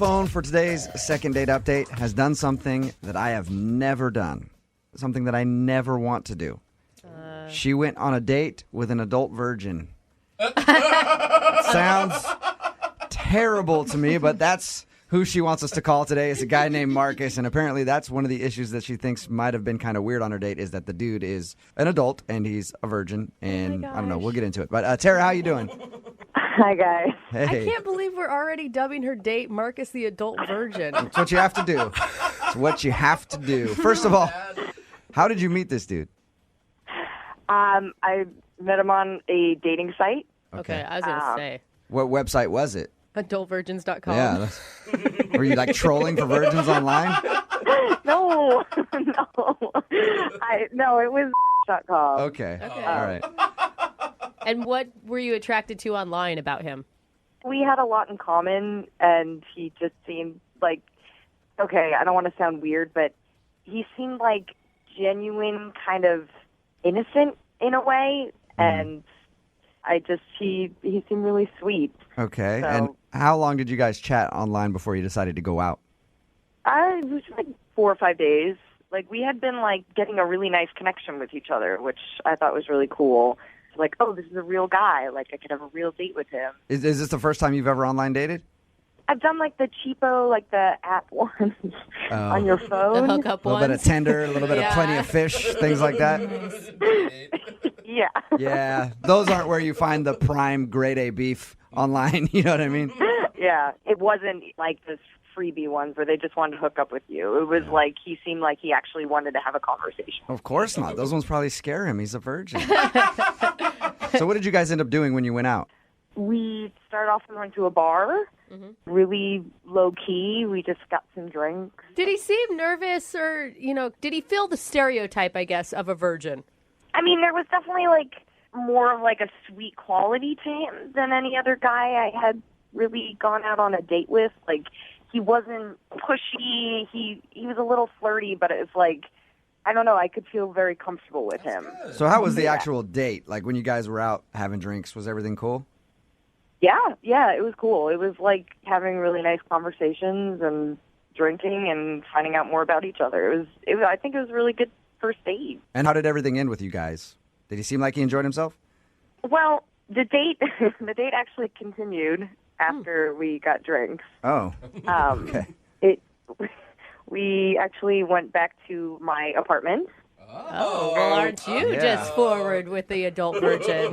phone for today's second date update has done something that I have never done, something that I never want to do. She went on a date with an adult virgin. Sounds terrible to me, but that's who she wants us to call today. Is a guy named Marcus, and apparently that's one of the issues that she thinks might have been kind of weird on her date is that the dude is an adult and he's a virgin, and I don't know, we'll get into it. But Tara, how you doing? Hi, guys. Hey. I can't believe we're already dubbing her date Marcus the adult virgin. It's what you have to do. It's what you have to do. First of all, how did you meet this dude? I met him on a dating site. Okay, I was going to say. What website was it? Adultvirgins.com. Yeah. Were you like trolling for virgins online? No, no, it was .com. Okay. All right. And what were you attracted to online about him? We had a lot in common, and he just seemed like, okay, I don't want to sound weird, but he seemed like genuine, kind of innocent in a way, and he seemed really sweet. Okay. So, and how long did you guys chat online before you decided to go out? it was like 4 or 5 days. Like, we had been, like, getting a really nice connection with each other, which I thought was really cool. Like, oh, this is a real guy. Like, I could have a real date with him. Is this the first time you've ever online dated? I've done, like, the cheapo, like, the app ones on your phone. The hookup A little one? bit of Tinder, a little bit of Plenty of Fish, things like that. Yeah. Yeah. Those aren't where you find the prime grade A beef online. You know what I mean? Yeah. It wasn't like this freebie ones where they just wanted to hook up with you. It was like he seemed like he actually wanted to have a conversation. Of course not. Those ones probably scare him. He's a virgin. So what did you guys end up doing when you went out? We started off and went to a bar, really low-key. We just got some drinks. Did he seem nervous or, did he feel the stereotype, I guess, of a virgin? I mean, there was definitely, like, more of, like, a sweet quality to him than any other guy I had really gone out on a date with. Like, he wasn't pushy. He was a little flirty, but it was like, I don't know, I could feel very comfortable with him. So how was the actual date? Like when you guys were out having drinks, was everything cool? Yeah, it was cool. It was like having really nice conversations and drinking and finding out more about each other. I think it was a really good first date. And how did everything end with you guys? Did he seem like he enjoyed himself? Well, the date actually continued after we got drinks. Oh, okay. We actually went back to my apartment. Oh, well, aren't you just forward with the adult virgin?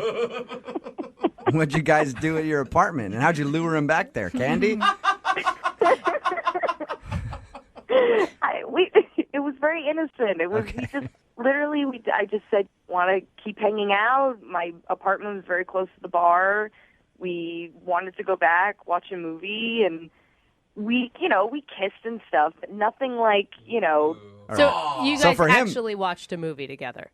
What'd you guys do at your apartment? And how'd you lure him back there? Candy? It was very innocent. It was Okay. we just literally I just said want to keep hanging out. My apartment was very close to the bar. We wanted to go back, watch a movie, and we kissed and stuff, but nothing like. So you So guys for him- actually watched a movie together?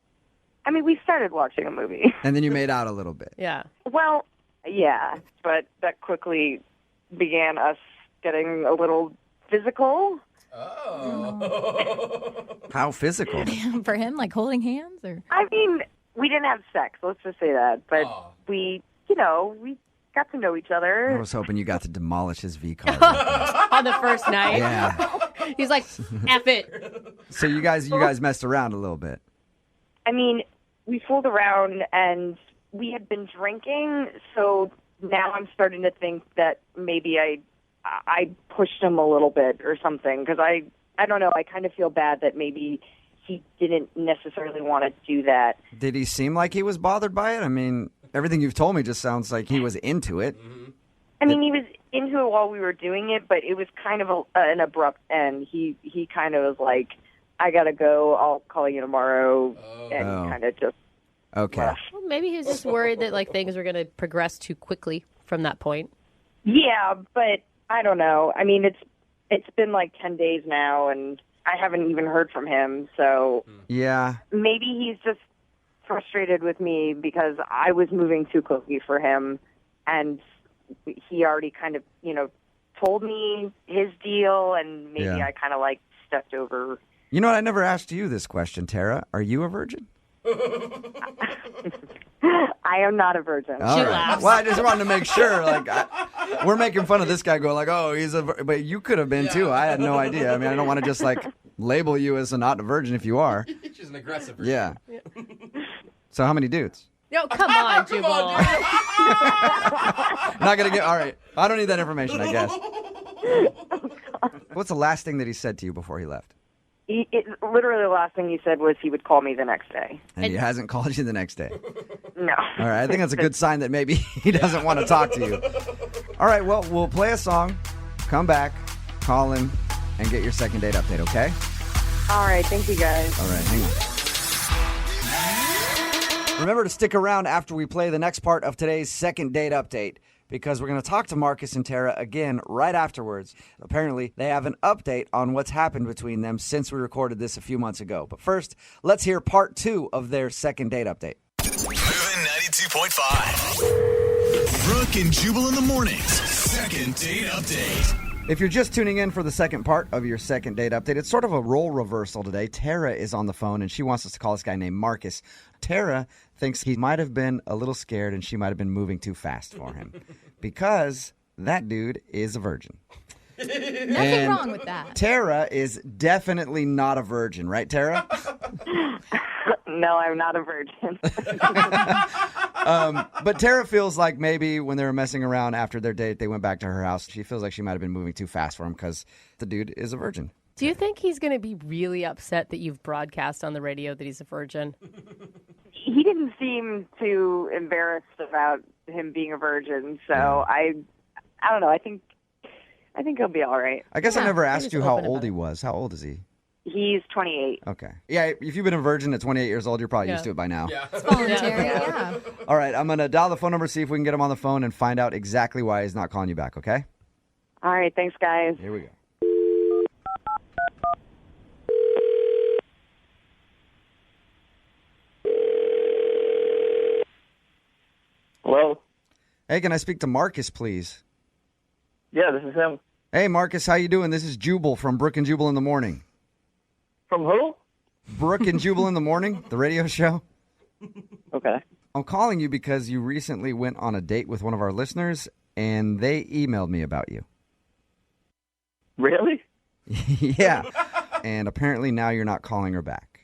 I mean, we started watching a movie. And then you made out a little bit. Yeah. Well, yeah, but that quickly began us getting a little physical. How physical? For him, like holding hands, or I mean, we didn't have sex, let's just say that, but we got to know each I other. was hoping you got to demolish his V card. On the first night? Yeah. He's like, F it. So you guys messed around a little bit. I mean, we fooled around and we had been drinking, so now I'm starting to think that maybe I pushed him a little bit or something, because I don't know, I kind of feel bad that maybe he didn't necessarily want to do that. Did he seem like he was bothered by it? I mean, everything you've told me just sounds like he was into it. I mean, he was into it while we were doing it, but it was kind of an abrupt end. He kind of was like, I got to go, I'll call you tomorrow, and kind of just Okay. left. Well, maybe he was just worried that things were going to progress too quickly from that point. Yeah, but I don't know. I mean, it's been like 10 days now, and I haven't even heard from him, so Yeah. maybe he's just frustrated with me because I was moving too quickly for him, and he already kind of, told me his deal, and maybe Yeah. I kind of stepped over. You know what? I never asked you this question, Tara. Are you a virgin? I am not a virgin. All She right. laughs. Well, I just wanted to make sure. We're making fun of this guy going like, oh, but you could have been too. I had no idea. I mean, I don't want to just label you as not a virgin if you are. She's an aggressive virgin. Yeah. So how many dudes? No, come on, Come Jubal. on, dude. Not going to get, all right. I don't need that information, I guess. What's the last thing that he said to you before he left? Literally the last thing he said was he would call me the next day. And he hasn't called you the next day. No. All right, I think that's a good sign that maybe he doesn't want to talk to you. All right, well, we'll play a song, come back, call him, and get your second date update, okay? All right. Thank you, guys. All right, hang on. Remember to stick around after we play the next part of today's second date update, because we're going to talk to Marcus and Tara again right afterwards. Apparently, they have an update on what's happened between them since we recorded this a few months ago. But first, let's hear part 2 of their second date update. Moving 92.5. Brooke and Jubal in the mornings. Second date update. If you're just tuning in for the second part of your second date update, it's sort of a role reversal today. Tara is on the phone, and she wants us to call this guy named Marcus. Tara thinks he might have been a little scared and she might have been moving too fast for him because that dude is a virgin. Nothing wrong with that. Tara is definitely not a virgin, right, Tara? No, I'm not a virgin. But Tara feels like maybe when they were messing around after their date, they went back to her house. She feels like she might have been moving too fast for him because the dude is a virgin. Do you think he's going to be really upset that you've broadcast on the radio that he's a virgin? He didn't seem too embarrassed about him being a virgin, so I don't know. I think he'll be all right. I guess I Yeah, never he asked was you how open old about he it. was. How old is he? He's 28. Okay. Yeah, if you've been a virgin at 28 years old, you're probably used to it by now. Yeah. Voluntary, yeah. All right, I'm going to dial the phone number, see if we can get him on the phone and find out exactly why he's not calling you back, okay? All right. Thanks, guys. Here we go. Hello? Hey, can I speak to Marcus, please? Yeah, this is him. Hey, Marcus, how you doing? This is Jubal from Brooke and Jubal in the Morning. From who? Brooke and Jubal in the Morning, the radio show. Okay. I'm calling you because you recently went on a date with one of our listeners, and they emailed me about you. Really? Yeah. And apparently now you're not calling her back.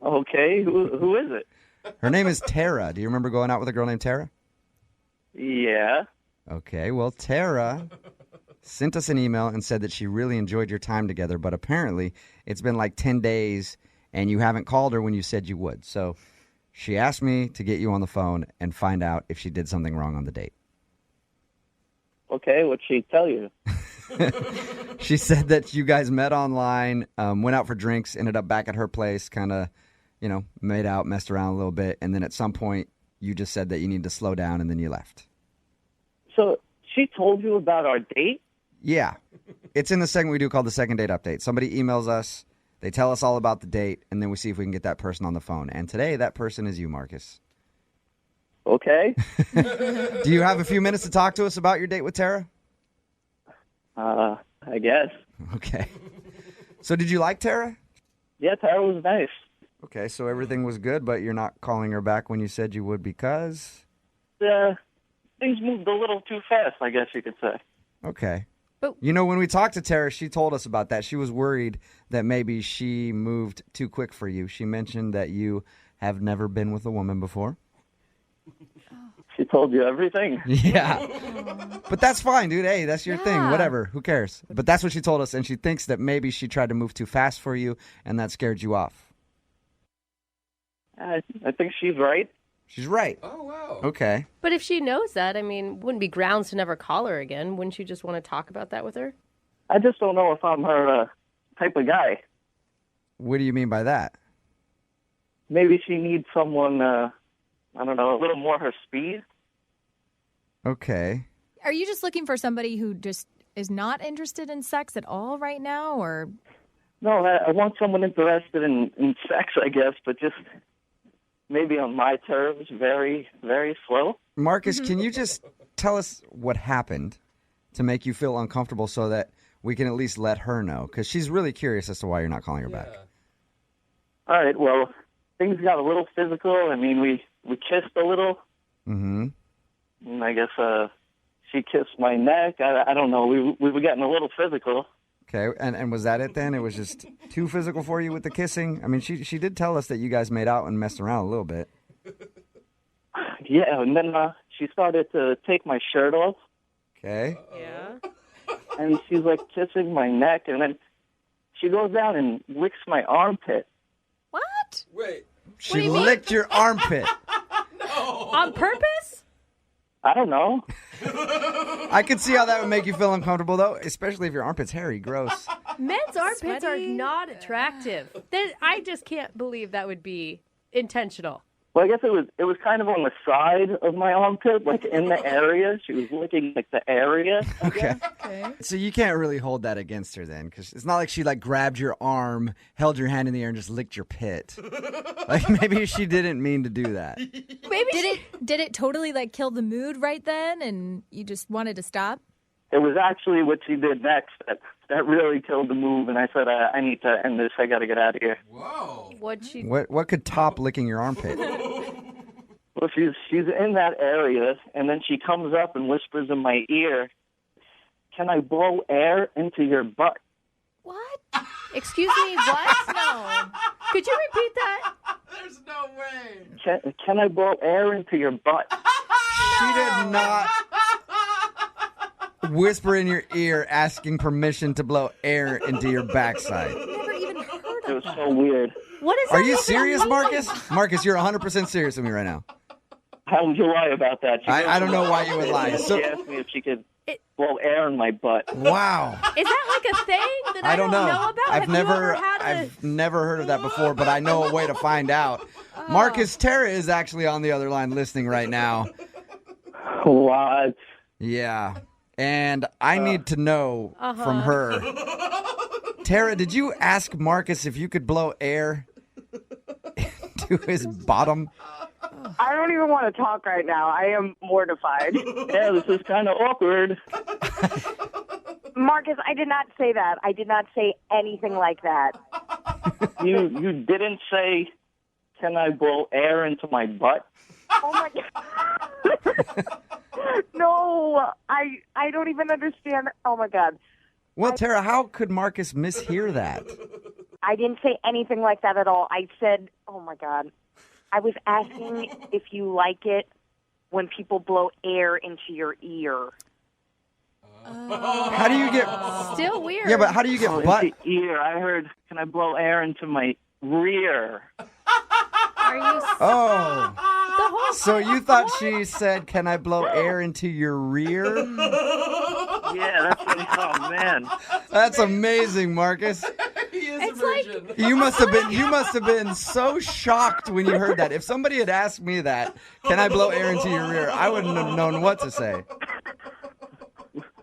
Okay. Who is it? Her name is Tara. Do you remember going out with a girl named Tara? Yeah. Okay, well, Tara sent us an email and said that she really enjoyed your time together, but apparently it's been like 10 days and you haven't called her when you said you would. So she asked me to get you on the phone and find out if she did something wrong on the date. Okay, what'd she tell you? She said that you guys met online, went out for drinks, ended up back at her place, kind of, made out, messed around a little bit, and then at some point you just said that you need to slow down and then you left. So she told you about our date? Yeah. It's in the segment we do called the second date update. Somebody emails us, they tell us all about the date, and then we see if we can get that person on the phone. And today that person is you, Marcus. Okay. Do you have a few minutes to talk to us about your date with Tara? I guess. Okay. So did you like Tara? Yeah, Tara was nice. Okay, so everything was good, but you're not calling her back when you said you would because? Things moved a little too fast, I guess you could say. Okay. But- when we talked to Tara, she told us about that. She was worried that maybe she moved too quick for you. She mentioned that you have never been with a woman before. She told you everything. Yeah. But that's fine, dude. Hey, that's your thing. Yeah. Whatever. Who cares? But that's what she told us, and she thinks that maybe she tried to move too fast for you, and that scared you off. I think she's right. She's right. Oh, wow. Okay. But if she knows that, wouldn't be grounds to never call her again. Wouldn't you just want to talk about that with her? I just don't know if I'm her type of guy. What do you mean by that? Maybe she needs someone, I don't know, a little more her speed. Okay. Are you just looking for somebody who just is not interested in sex at all right now, or? No, I want someone interested in sex, I guess, but just maybe on my terms, very, very slow. Marcus, can you just tell us what happened to make you feel uncomfortable so that we can at least let her know? Because she's really curious as to why you're not calling her back. All right, well, things got a little physical. I mean, we we kissed a little. Mm-hmm. And I guess she kissed my neck. I don't know. We were getting a little physical. Okay, and was that it then? It was just too physical for you with the kissing? I mean, she did tell us that you guys made out and messed around a little bit. Yeah, and then she started to take my shirt off. Okay. Yeah. And she's like kissing my neck, and then she goes down and licks my armpit. What? Wait. She licked your armpit. On purpose? I don't know. I could see how that would make you feel uncomfortable, though, especially if your armpit's hairy. Gross. Men's armpits are Sweaty. not attractive. I just can't believe that would be intentional. Well, I guess it was kind of on the side of my armpit, like in the area. She was licking like the area. Okay. Okay. So you can't really hold that against her then, because it's not like she like grabbed your arm, held your hand in the air, and just licked your pit. Like maybe she didn't mean to do that. Maybe did it totally like kill the mood right then, and you just wanted to stop? It was actually what she did next that really killed the move, and I said, I need to end this. I got to get out of here. Whoa. What could top licking your armpit? Well, she's in that area, and then she comes up and whispers in my ear, "Can I blow air into your butt?" What? Excuse me, what? No. Could you repeat that? There's no way. Can I blow air into your butt? She did not whisper in your ear asking permission to blow air into your backside. Never even heard It of was that. so weird. What is that? Are you even serious, mean? Marcus? Marcus, you're 100% serious with me right now. How would you lie about that? I don't know why you would lie. So, She asked me if she could blow air in my butt. wow. Is that like a thing that I don't know. about? I've Have never, you ever had I've never heard of that before, but I know a way to find out. Marcus, Tara is actually on the other line listening right now. What? Yeah, and I need to know from her. Tara, did you ask Marcus if you could blow air into his bottom? I don't even want to talk right now. I am mortified. Yeah, this is kind of awkward. Marcus, I did not say that. I did not say anything like that. You didn't say, "Can I blow air into my butt?" Oh my God. No, I don't even understand. Oh my God. Well, Tara, how could Marcus mishear that? I didn't say anything like that at all. I said, oh my God. I was asking if you like it when people blow air into your ear. How do you get? Still weird. Yeah, but how do you get butt? Into ear. I heard, "Can I blow air into my rear?" Are you Oh, the whole so you thought she said, "Can I blow air into your rear?" Yeah, that's what, oh man. That's amazing, Marcus. He is It's a like- virgin. You must have been so shocked when you heard that. If somebody had asked me that, "Can I blow air into your rear?" I wouldn't have known what to say.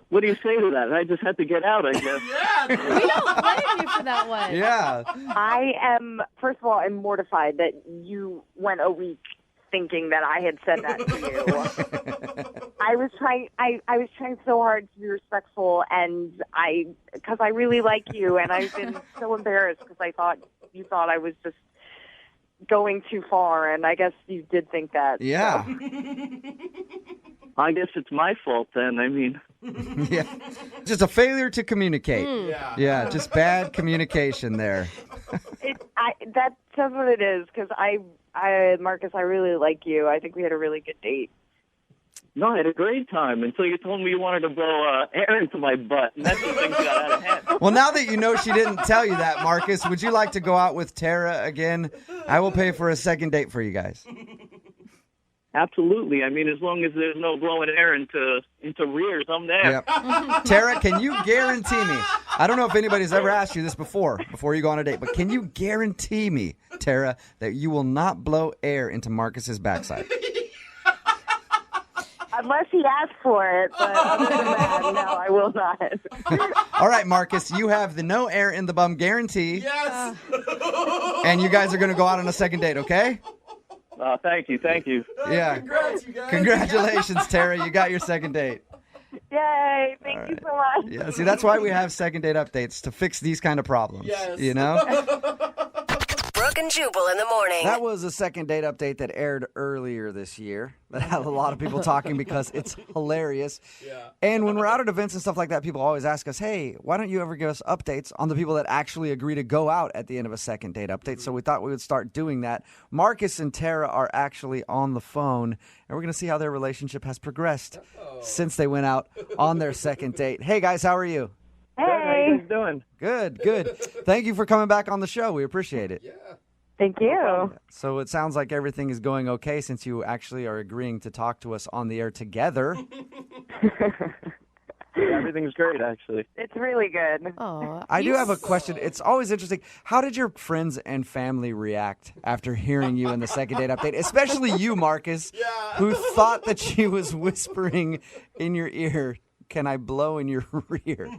What do you say to that? I just had to get out, I guess. We don't blame you for that one. Yeah. I am, first of all, I'm mortified that you went a week thinking that I had said that to you. I was trying so hard to be respectful, and because I really like you, and I've been so embarrassed because I thought you thought I was just going too far, and I guess you did think that. Yeah. I guess it's my fault then. I mean, Yeah. Just a failure to communicate. Yeah. Yeah, just bad communication there. That says what it is, because Marcus, I really like you. I think we had a really good date. no, I had a great time until you told me you wanted to blow air into my butt, and that's when things got out of hand. Well, now that you know she didn't tell you that, Marcus, would you like to go out with Tara again? I will pay for a second date for you guys. Absolutely. I mean, as long as there's no blowing air into rears, I'm there. Yep. Tara, can you guarantee me? I don't know if anybody's ever asked you this before you go on a date, but can you guarantee me, Tara, that you will not blow air into Marcus's backside? Unless he asks for it, but other than that, no, I will not. All right, Marcus, you have the no air in the bum guarantee, Yes. and you guys are going to go out on a second date, okay? Thank you. Yeah. Congrats, you guys. Congratulations, Tara. You got your second date. Yay, thank you so much. Yeah, see, that's why we have second date updates, to fix these kind of problems. Yes. You know? Brooke and Jubal in the morning. That was a second date update that aired earlier this year. That had a lot of people talking because it's hilarious. Yeah. And when we're out at events and stuff like that, people always ask us, hey, why don't you ever give us updates on the people that actually agree to go out at the end of a second date update? So we thought we would start doing that. Marcus and Tara are actually on the phone, and we're going to see how their relationship has progressed since they went out on their second date. Hey, guys, how are you? Hey. Good, how you guys doing? Good. Thank you for coming back on the show. We appreciate it. Yeah. Thank you. So it sounds like everything is going okay since you actually are agreeing to talk to us on the air together. Everything's great, actually. It's really good. I do have a question. It's always interesting. How did your friends and family react after hearing you in the second date update? Especially you, Marcus, who thought that she was whispering in your ear, "Can I blow in your rear?"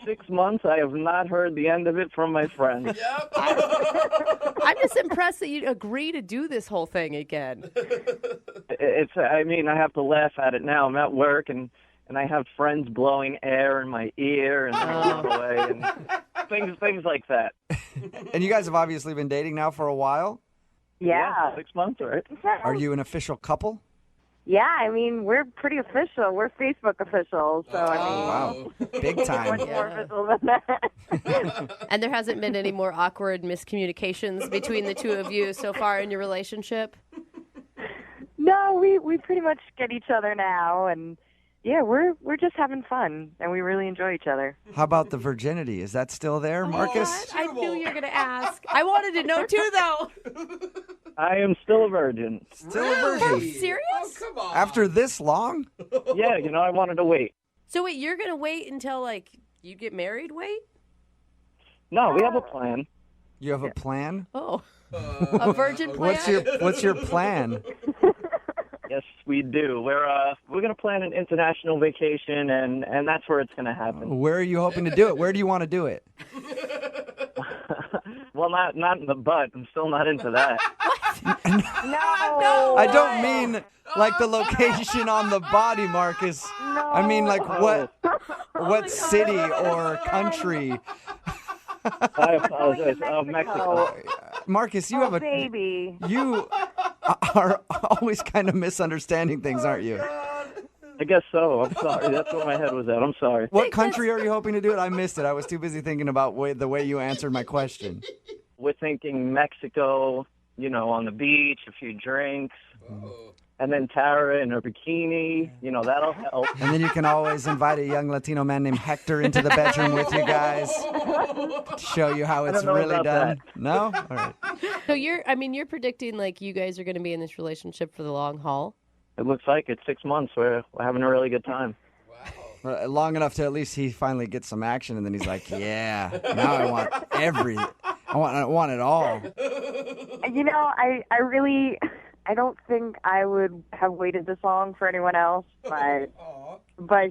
6 months, I have not heard the end of it from my friends. Yep. I'm just impressed that you'd agree to do this whole thing again. I have to laugh at it now. I'm at work, and I have friends blowing air in my ear and away and things like that. And you guys have obviously been dating now for a while? Yeah. 6 months, right? Are you an official couple? Yeah, we're pretty official. We're Facebook officials, so Wow, big time. much more official than that. And there hasn't been any more awkward miscommunications between the two of you so far in your relationship? No, we pretty much get each other now, and yeah, we're just having fun, and we really enjoy each other. How about the virginity? Is that still there, Marcus? I knew you were going to ask. I wanted to know too, though. I am still a virgin. Still a virgin? Serious? Oh, come on. After this long? Yeah, I wanted to wait. So wait, you're going to wait until, you get married? Wait? No, we have a plan. You have a plan? Oh. A virgin plan? What's your plan? Yes, we do. We're going to plan an international vacation, and that's where it's going to happen. Where are you hoping to do it? Where do you want to do it? Well, not in the butt. I'm still not into that. No. I don't mean like the location on the body, Marcus. No. I mean like what city or country. I apologize. Mexico. Marcus, you have a baby. You are always kind of misunderstanding things, aren't you? I guess so. I'm sorry. That's where my head was at. I'm sorry. What country are you hoping to do it? I missed it. I was too busy thinking about the way you answered my question. We're thinking Mexico, on the beach, a few drinks, and then Tara in her bikini. That'll help. And then you can always invite a young Latino man named Hector into the bedroom with you guys to show you how it's really done. That. No? All right. So you're predicting you guys are going to be in this relationship for the long haul? It looks like it's 6 months. We're having a really good time. Long enough to at least he finally gets some action, and then he's like, yeah, now I want I want it all. I don't think I would have waited this long for anyone else, but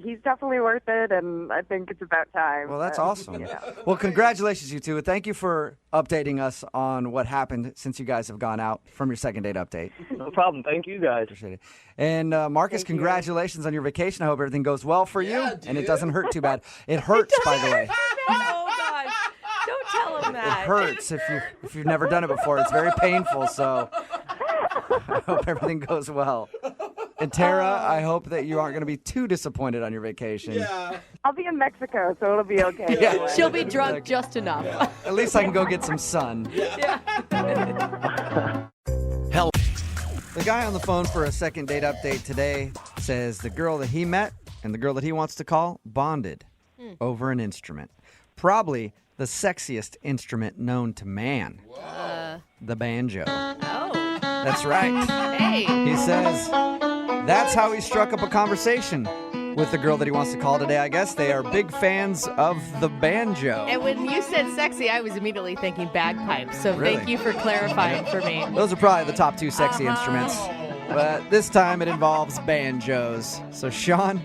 he's definitely worth it, and I think it's about time. Well, that's awesome. Well, congratulations, you two. Thank you for updating us on what happened since you guys have gone out from your second date update. No problem. Thank you, guys. Appreciate it. And Marcus, congratulations on your vacation. I hope everything goes well for you, and it doesn't hurt too bad. It hurts, by the way. Oh, gosh. Don't tell him that. It hurts if you've never done it before. It's very painful, so I hope everything goes well. And Tara, I hope that you aren't going to be too disappointed on your vacation. Yeah. I'll be in Mexico, so it'll be okay. Yeah. She'll be drunk just enough. At least I can go get some sun. Hell. The guy on the phone for a second date update today says the girl that he met and the girl that he wants to call bonded over an instrument. Probably the sexiest instrument known to man. The banjo. Oh. That's right. Hey. He says that's how he struck up a conversation with the girl that he wants to call today. I guess they are big fans of the banjo. And when you said sexy, I was immediately thinking bagpipes. So Really? thank you for clarifying for me. Those are probably the top two sexy instruments. But this time it involves banjos. So, Sean,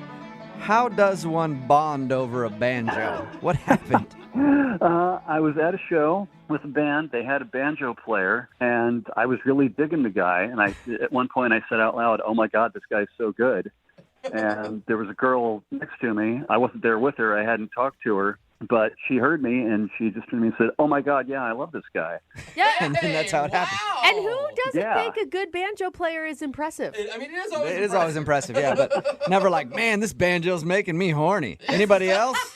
how does one bond over a banjo? What happened? I was at a show with a band. They had a banjo player, and I was really digging the guy. And at one point I said out loud, "Oh my God, this guy's so good." And there was a girl next to me. I wasn't there with her. I hadn't talked to her. But she heard me, and she just turned to me and said, "Oh, my God, yeah, I love this guy." Yeah. And then that's how it happened. And who doesn't Yeah. think a good banjo player is impressive? I mean, it is always It is always impressive, yeah, but never like, man, this banjo's making me horny. Anybody else?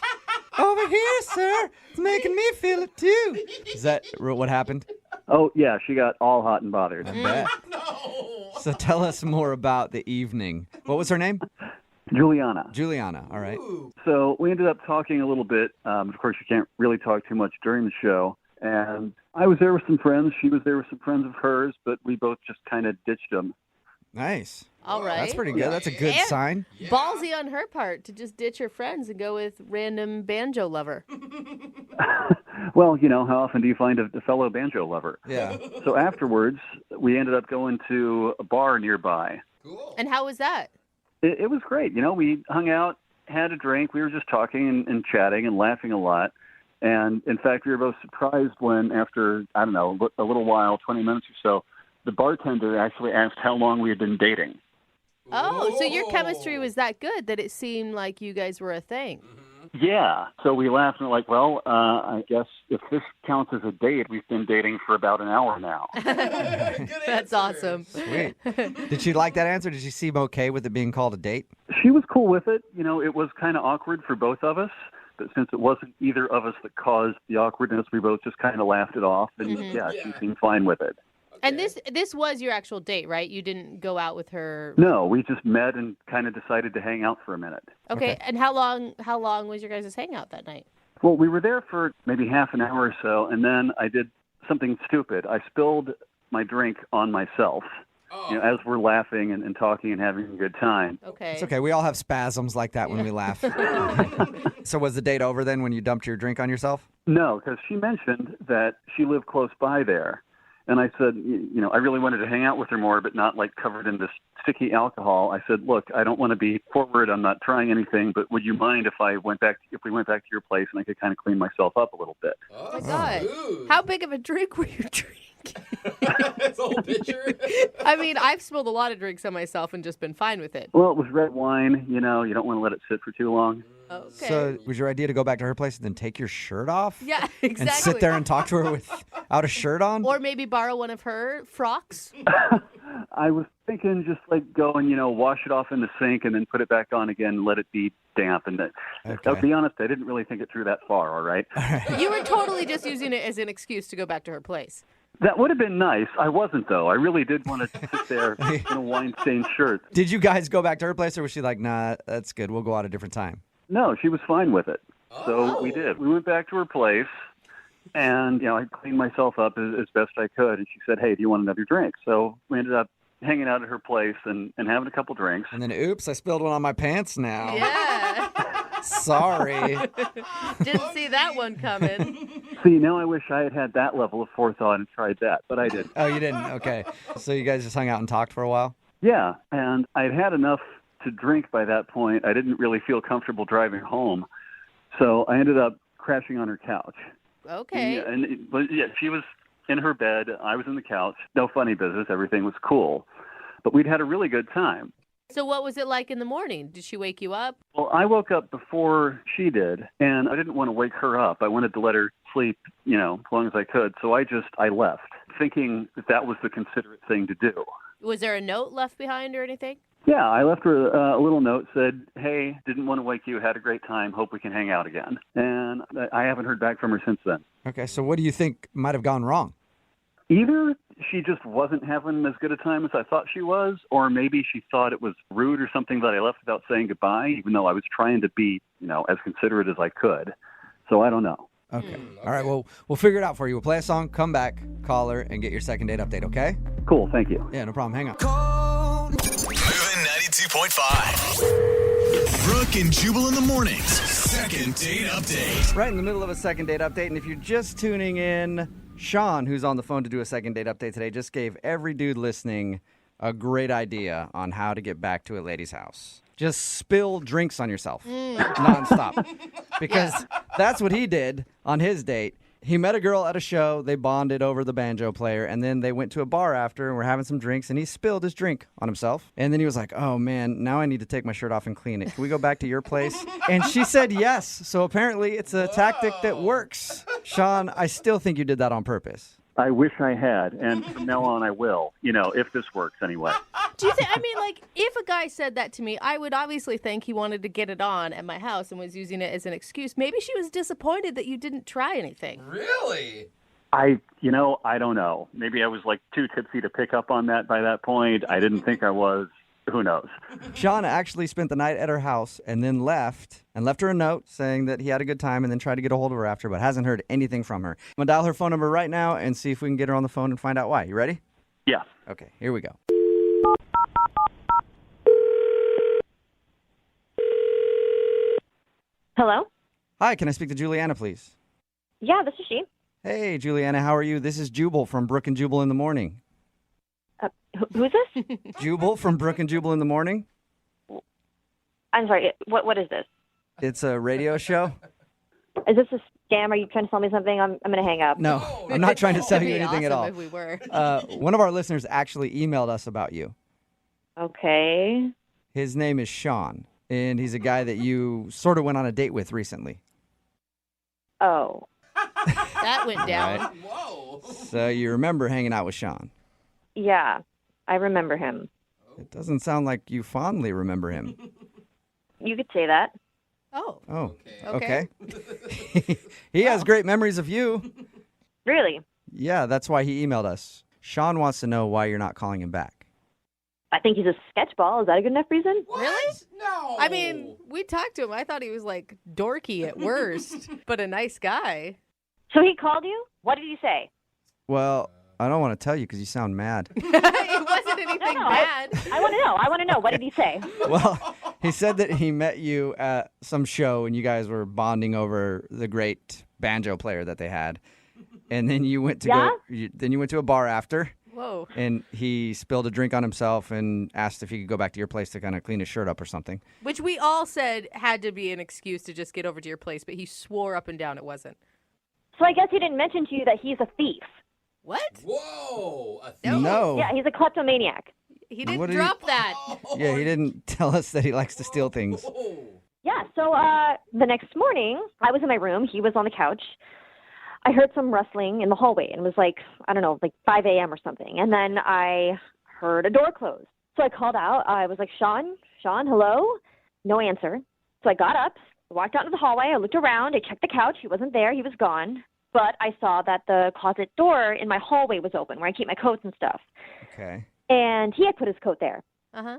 Over here, sir. It's making me feel it, too. Is that what happened? Oh, yeah, she got all hot and bothered. I bet. No. So tell us more about the evening. What was her name? Juliana. Juliana, all right. So we ended up talking a little bit. Of course, you can't really talk too much during the show. And I was there with some friends. She was there with some friends of hers, but we both just kind of ditched them. Nice. All right. That's pretty good. That's a good And sign. ballsy on her part to just ditch her friends and go with random banjo lover. Well, how often do you find a fellow banjo lover? Yeah. So afterwards, we ended up going to a bar nearby. Cool. And how was that? It was great. We hung out, had a drink. We were just talking and chatting and laughing a lot. And, in fact, we were both surprised when, after, I don't know, a little while, 20 minutes or so, the bartender actually asked how long we had been dating. Oh, so your chemistry was that good that it seemed like you guys were a thing. Yeah. So we laughed and were like, well, I guess if this counts as a date, we've been dating for about an hour now. That's awesome. Sweet. Did she like that answer? Did she seem okay with it being called a date? She was cool with it. It was kind of awkward for both of us. But since it wasn't either of us that caused the awkwardness, we both just kind of laughed it off. And, she seemed fine with it. And this was your actual date, right? You didn't go out with her. No, we just met and kind of decided to hang out for a minute. Okay. And how long was your guys' hangout that night? Well, we were there for maybe half an hour or so, and then I did something stupid. I spilled my drink on myself, as we're laughing and talking and having a good time. Okay. It's okay. We all have spasms like that when we laugh. So was the date over then when you dumped your drink on yourself? No, because she mentioned that she lived close by there. And I said, I really wanted to hang out with her more, but not like covered in this sticky alcohol. I said, look, I don't want to be forward. I'm not trying anything, but would you mind if we went back to your place and I could kind of clean myself up a little bit? Oh my God. How big of a drink were you drinking? That's a whole picture. I mean, I've spilled a lot of drinks on myself and just been fine with it. Well, it was red wine. You don't want to let it sit for too long. Okay. So was your idea to go back to her place and then take your shirt off? Yeah, exactly. And sit there and talk to her without a shirt on? Or maybe borrow one of her frocks. I was thinking just like go and, wash it off in the sink and then put it back on again and let it be damp. And I'll be honest, I didn't really think it through that far, all right? You were totally just using it as an excuse to go back to her place. That would have been nice. I wasn't, though. I really did want to sit there in a wine-stained shirt. Did you guys go back to her place, or was she like, nah, that's good, we'll go out a different time? No, she was fine with it. So we did. We went back to her place, and, I cleaned myself up as best I could. And she said, hey, do you want another drink? So we ended up hanging out at her place and having a couple drinks. And then, oops, I spilled one on my pants now. Yeah. Sorry. Didn't see that one coming. See, now I wish I had that level of forethought and tried that, but I didn't. Oh, you didn't? Okay. So you guys just hung out and talked for a while? Yeah, and I'd had enough to drink by that point. I didn't really feel comfortable driving home, so I ended up crashing on her couch. Okay. Yeah, she was in her bed. I was in the couch. No funny business. Everything was cool. But we'd had a really good time. So what was it like in the morning? Did she wake you up? Well, I woke up before she did, and I didn't want to wake her up. I wanted to let her sleep, as long as I could. So I left, thinking that was the considerate thing to do. Was there a note left behind or anything? Yeah, I left her a little note, said, hey, didn't want to wake you, had a great time, hope we can hang out again. And I haven't heard back from her since then. Okay, so what do you think might have gone wrong? Either she just wasn't having as good a time as I thought she was, or maybe she thought it was rude or something that I left without saying goodbye, even though I was trying to be, as considerate as I could. So I don't know. Okay. All right, well, we'll figure it out for you. We'll play a song, come back, call her, and get your second date update, okay? Cool, thank you. Yeah, no problem. Hang on. Moving 92.5. Brooke and Jubal in the mornings. Second date update. Right in the middle of a second date update, and if you're just tuning in, Sean, who's on the phone to do a second date update today, just gave every dude listening a great idea on how to get back to a lady's house. Just spill drinks on yourself nonstop. Because that's what he did on his date. He met a girl at a show. They bonded over the banjo player, and then they went to a bar after and were having some drinks, and he spilled his drink on himself. And then he was like, oh, man, now I need to take my shirt off and clean it. Can we go back to your place? And she said yes. So apparently it's a tactic that works. Sean, I still think you did that on purpose. I wish I had, and from now on I will, if this works anyway. Do you think, if a guy said that to me, I would obviously think he wanted to get it on at my house and was using it as an excuse. Maybe she was disappointed that you didn't try anything. Really? I don't know. Maybe I was too tipsy to pick up on that by that point. I didn't think I was. Who knows? Sean actually spent the night at her house and then left her a note saying that he had a good time and then tried to get a hold of her after, but hasn't heard anything from her. I'm going to dial her phone number right now and see if we can get her on the phone and find out why. You ready? Yeah. Okay, here we go. Hello? Hi, can I speak to Juliana, please? Yeah, this is she. Hey, Juliana, how are you? This is Jubal from Brooke and Jubal in the Morning. Who's this? Jubal from Brooke and Jubal in the Morning? I'm sorry. What is this? It's a radio show. Is this a scam? Are you trying to sell me something? I'm going to hang up. No, I'm not trying to sell you It'd be anything at all. awesome if we were. One of our listeners actually emailed us about you. Okay. His name is Sean, and he's a guy that you sort of went on a date with recently. Oh. That went down. Right. Whoa. So you remember hanging out with Sean. Yeah, I remember him. It doesn't sound like you fondly remember him. You could say that. Oh. Oh, Okay. He has great memories of you. Really? Yeah, that's why he emailed us. Sean wants to know why you're not calling him back. I think he's a sketchball. Is that a good enough reason? What? Really? No. I mean, we talked to him. I thought he was dorky at worst, but a nice guy. So he called you? What did he say? Well, I don't want to tell you because you sound mad. It wasn't anything bad. I want to know. I want to know. What did he say? Well, he said that he met you at some show and you guys were bonding over the great banjo player that they had. And then you went to then you went to a bar after. Whoa. And he spilled a drink on himself and asked if he could go back to your place to kind of clean his shirt up or something. Which we all said had to be an excuse to just get over to your place, but he swore up and down it wasn't. So I guess he didn't mention to you that he's a thief. What? Whoa. No. Yeah, he's a kleptomaniac. He didn't What did drop that. Yeah, he didn't tell us that he likes to steal things. Whoa. Yeah, so the next morning, I was in my room. He was on the couch. I heard some rustling in the hallway, and it was 5 a.m. or something. And then I heard a door close. So I called out. I was like, Sean, hello? No answer. So I got up, walked out into the hallway. I looked around. I checked the couch. He wasn't there. He was gone. But I saw that the closet door in my hallway was open, where I keep my coats and stuff. Okay. And he had put his coat there. Uh-huh.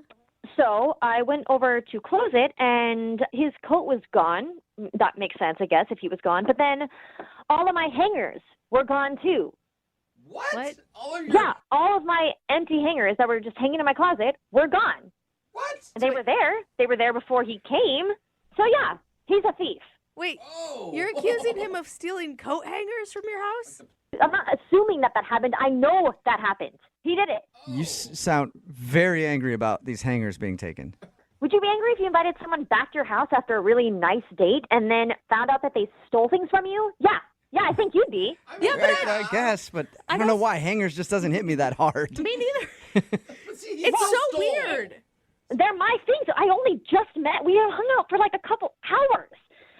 So I went over to close it, and his coat was gone. That makes sense, I guess, if he was gone. But then all of my hangers were gone, too. What? All of your... Yeah, all of my empty hangers that were just hanging in my closet were gone. What? And they were there. They were there before he came. So, yeah, he's a thief. Wait, Whoa. you're accusing him of stealing coat hangers from your house? I'm not assuming that happened. I know that happened. He did it. You sound very angry about these hangers being taken. Would you be angry if you invited someone back to your house after a really nice date and then found out that they stole things from you? Yeah, I think you'd be. Yeah, but I guess, but I don't don't know why hangers just doesn't hit me that hard. me neither. But see, he It's so stole. weird. They're my things. I only just met. We hung out for a couple hours.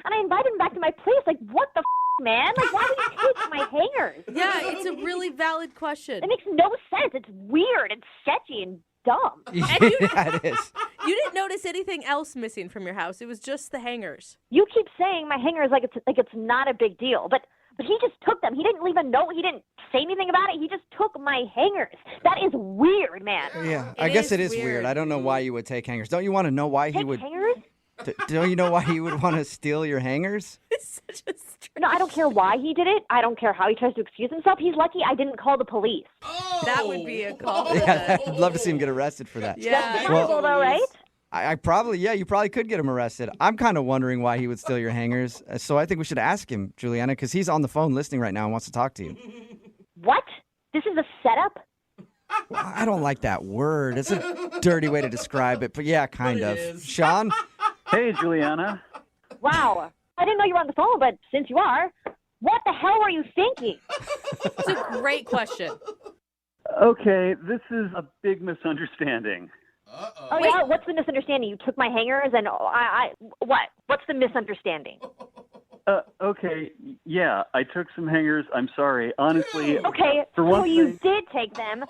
And I invited him back to my place. What the man? Why would you take my hangers? Yeah, it's a really valid question. It makes no sense. It's weird and sketchy and dumb. Yeah, it is. You didn't notice anything else missing from your house. It was just the hangers. You keep saying my hangers it's not a big deal, but he just took them. He didn't leave a note. He didn't say anything about it. He just took my hangers. That is weird, man. Yeah, I guess it is weird. weird. I don't know why you would take hangers. Don't you want to know why he Take would? hangers? Don't you know why he would want to steal your hangers? It's such a strange... No, I don't care why he did it. I don't care how he tries to excuse himself. He's lucky I didn't call the police. Oh. That would be a call. Yeah, I'd love to see him get arrested for that. Yeah. Possible, though, right? I probably, you probably could get him arrested. I'm kind of wondering why he would steal your hangers. So I think we should ask him, Juliana, because he's on the phone listening right now and wants to talk to you. What? This is a setup? Well, I don't like that word. It's a dirty way to describe it, but yeah, kind But of. it is. Sean? Hey, Juliana. Wow. I didn't know you were on the phone, but since you are, What the hell were you thinking? It's a great question. Okay, this is a big misunderstanding. Uh-oh. Oh, yeah? What's the misunderstanding? You took my hangers and what? What's the misunderstanding? Okay, yeah, I took some hangers. I'm sorry. Honestly, Okay, for one so you thing, did take them.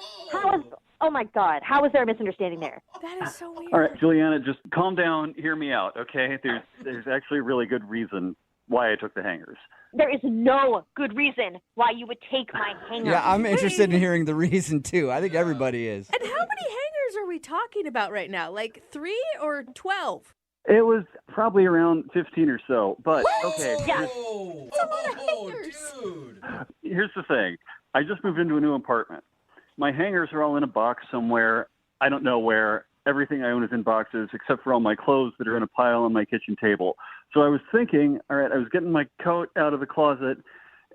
Oh my God, how is there a misunderstanding there? That is so weird. all right, Juliana, just calm down. Hear me out, okay? There's actually a really good reason why I took the hangers. There is no good reason why you would take my hangers. Yeah, I'm interested in hearing the reason, too. I think everybody is. And how many hangers are we talking about right now? Like 3 or 12? It was probably around 15 or so, but okay. Yeah. Dude. Here's the thing. I just moved into a new apartment. My hangers are all in a box somewhere. I don't know where. Everything I own is in boxes except for all my clothes that are in a pile on my kitchen table. So I was thinking, all right, I was getting my coat out of the closet,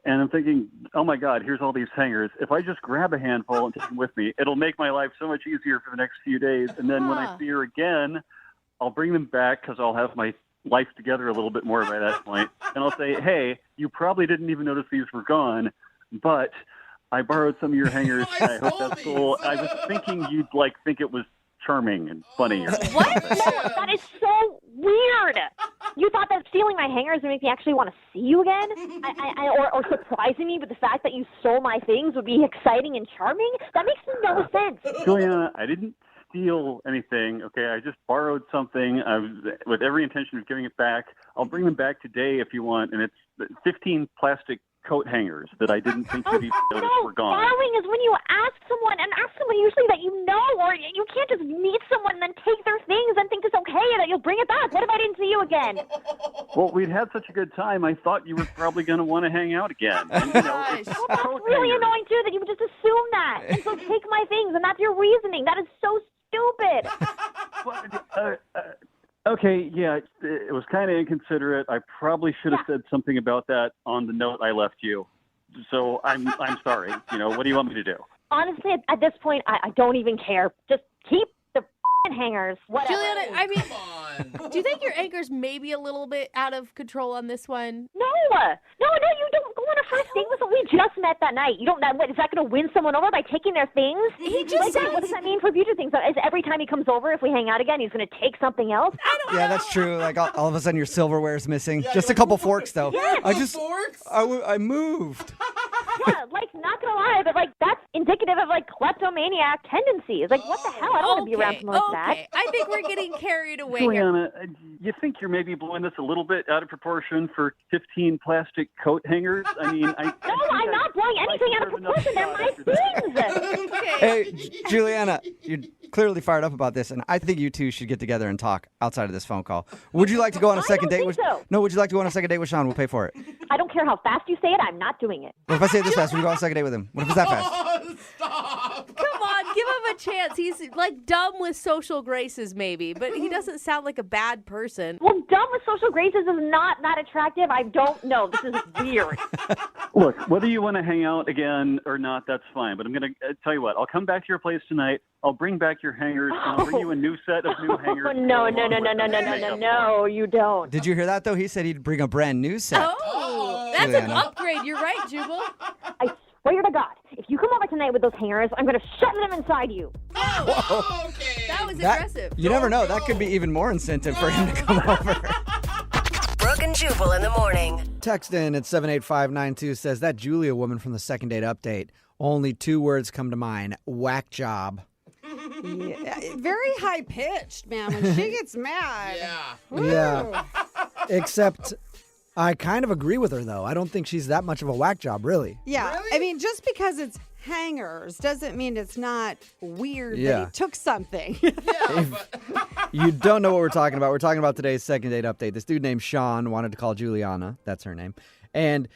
and I'm thinking, oh, my God, here's all these hangers. If I just grab a handful and take them with me, it'll make my life so much easier for the next few days. And then when I see her again, I'll bring them back because I'll have my life together a little bit more by that point. And I'll say, hey, you probably didn't even notice these were gone, but I borrowed some of your hangers. And I hope that's cool. I was thinking you'd think it was charming and funny. Or What? No, that is so weird. You thought that stealing my hangers would make me actually want to see you again? Or surprising me with the fact that you stole my things would be exciting and charming? That makes no sense. Juliana, I didn't steal anything, okay? I just borrowed something with every intention of giving it back. I'll bring them back today if you want, and it's 15 plastic coat hangers that I didn't think you'd even notice were gone. Borrowing is when you ask someone usually that you know, or you can't just meet someone and then take their things and think it's okay and that you'll bring it back. What if I didn't see you again? Well, we'd had such a good time, I thought you were probably going to want to hang out again. And, it's Well, that's coat really hangers. annoying, too, that you would just assume that. And so take my things, and that's your reasoning. That is so stupid. Okay, yeah, it was kind of inconsiderate. I probably should have said something about that on the note I left you. So I'm sorry. What do you want me to do? Honestly, at this point, I don't even care. Just keep the hangers. Whatever. Juliana, I mean, Come on. do you think your anger's maybe a little bit out of control on this one? No, you don't go on a first date with someone. We just met that night. You don't. What, is that going to win someone over by taking their things? He just said, what does that mean for future things? Is every time he comes over, if we hang out again, he's going to take something else? Yeah, that's true. Like all of a sudden your silverware's missing. Just a couple forks, though. Yes. Forks? I moved. Yeah, not gonna lie, but that's indicative of kleptomaniac tendencies. What the hell? I don't want to be around someone like that. Okay, I think we're getting carried away here. Juliana, you think you're maybe blowing this a little bit out of proportion for 15 plastic coat hangers? I mean, No, I'm not blowing anything out of proportion. They're my things. Okay. Hey, Juliana, you're clearly fired up about this, and I think you two should get together and talk outside of this phone call. Would you like to go on a second date with? so. No, would you like to go on a second date with Sean? We'll pay for it. I don't care how fast you say it. I'm not doing it. What if I say it this fast? Would you go on a second date with him? What if it's that fast? Oh, stop. Come on, give him a chance. He's dumb with social graces, maybe, but he doesn't sound like a bad person. Well, dumb with social graces is not that attractive. I don't know. This is weird. Look, whether you want to hang out again or not, that's fine. But I'm going to tell you what. I'll come back to your place tonight. I'll bring back your hangers, and I'll bring you a new set of new hangers. No, you don't. Did you hear that, though? He said he'd bring a brand new set. Oh, that's an Juliana. upgrade. You're right, Jubal. I swear to God, if you come over tonight with those hangers, I'm going to shove them inside you. Oh, okay. That was That- aggressive. You never know. That could be even more incentive for him to come over. Brooke and Jubal in the morning. Text in at 78592 says, that Julia woman from the second date update, only 2 words come to mind. Whack job. Yeah, very high pitched, man. When she gets mad. Yeah. Woo. Yeah. Except I kind of agree with her, though. I don't think she's that much of a whack job, really. Yeah. Really? I mean, just because it's hangers doesn't mean it's not weird Yeah. that he took something. Yeah, but You don't know what we're talking about. We're talking about today's second date update. This dude named Sean wanted to call Juliana. That's her name. And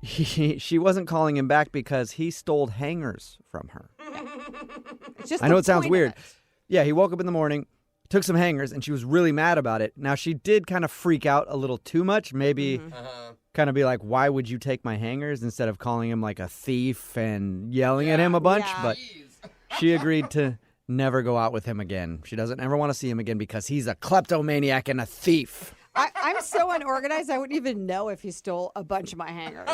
she wasn't calling him back because he stole hangers from her. Just I know the it sounds point of weird. it. Yeah, he woke up in the morning, took some hangers, and she was really mad about it. Now, she did kind of freak out a little too much. Maybe kind of be like, why would you take my hangers, instead of calling him like a thief and yelling at him a bunch. Yeah. But she agreed to never go out with him again. She doesn't ever want to see him again because he's a kleptomaniac and a thief. I'm so unorganized, I wouldn't even know if he stole a bunch of my hangers.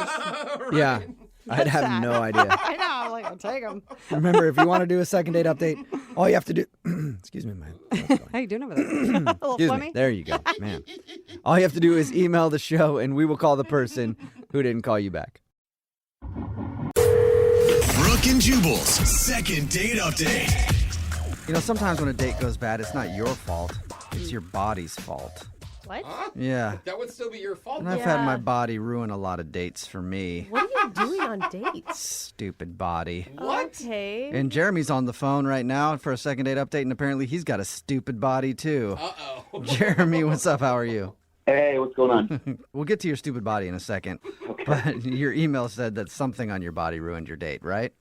Yeah. I'd have sad. no idea. I know. I'm like, I'll take them. Remember, if you want to do a second date update, all you have to do. Excuse me, man. How you doing over there? A little Excuse me. Flemmy? There you go, man. All you have to do is email the show, and we will call the person who didn't call you back. Brooke and Jubal's second date update. You know, sometimes when a date goes bad, it's not your fault. It's your body's fault. What? Huh? Yeah. That would still be your fault. And I've had my body ruin a lot of dates for me. What are you doing on dates? Stupid body. What? Okay. And Jeremy's on the phone right now for a second date update, and apparently he's got a stupid body, too. Uh-oh. Jeremy, what's up? How are you? Hey, what's going on? We'll get to your stupid body in a second. Okay. But your email said that something on your body ruined your date, right?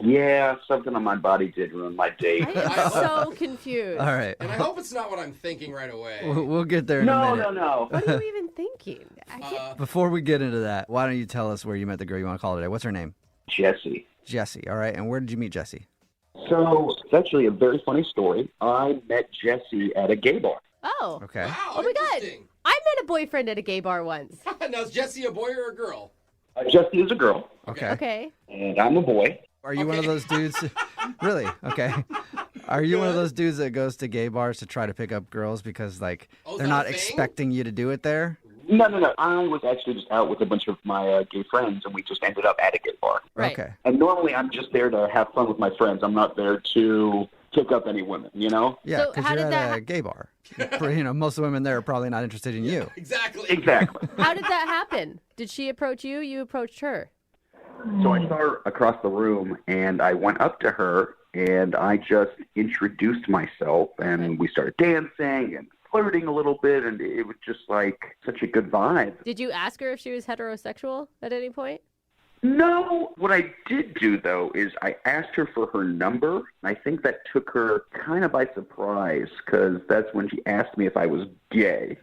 Yeah, something on my body did ruin my date. I am so confused. All right. And I hope it's not what I'm thinking right away. We'll get there in a minute. No. What are you even thinking? I can't... Before we get into that, why don't you tell us where you met the girl you want to call today? What's her name? Jessie. Jessie. All right. And where did you meet Jessie? So, it's actually a very funny story. I met Jessie at a gay bar. Oh. Okay. Wow, Oh my God. interesting. I met a boyfriend at a gay bar once. Now, is Jessie a boy or a girl? Jessie is a girl, Okay. Okay. and I'm a boy. Are you one of those dudes? Really? Okay. Are you one of those dudes that goes to gay bars to try to pick up girls because, like, Oh, is they're that not a thing? expecting you to do it there? No. I was actually just out with a bunch of my gay friends, and we just ended up at a gay bar. Right. Okay. And normally I'm just there to have fun with my friends. I'm not there to pick up any women, you know? Yeah, So because how you're did at that a gay bar. Most of the women there are probably not interested in you. Exactly. Exactly. How did that happen? Did she approach you? You approached her? So I saw her across the room, and I went up to her, and I just introduced myself, and we started dancing and flirting a little bit, and it was just like such a good vibe. Did you ask her if she was heterosexual at any point? No, what I did do, though, is I asked her for her number, and I think that took her kind of by surprise, because that's when she asked me if I was gay.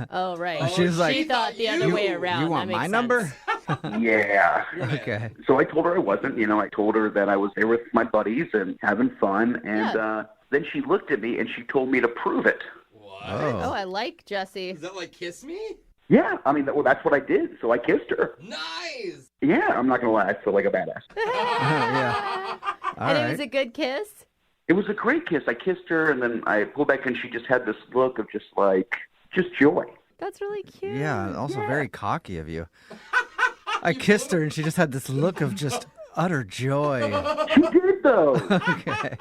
Oh, right. She was like, she thought the other way around. You That want makes my sense. number? Yeah. Okay. So I told her I wasn't. I told her that I was there with my buddies and having fun, and then she looked at me and she told me to prove it. What? Oh, I like Jessie. Is that like kiss me? Yeah, I mean, that's what I did. So I kissed her. Nice. Yeah, I'm not going to lie. I feel like a badass. Yeah. All And right. it was a good kiss? It was a great kiss. I kissed her, and then I pulled back, and she just had this look of just joy. That's really cute. Yeah, also very cocky of you. I kissed her, and she just had this look of just utter joy. She did, though. Okay.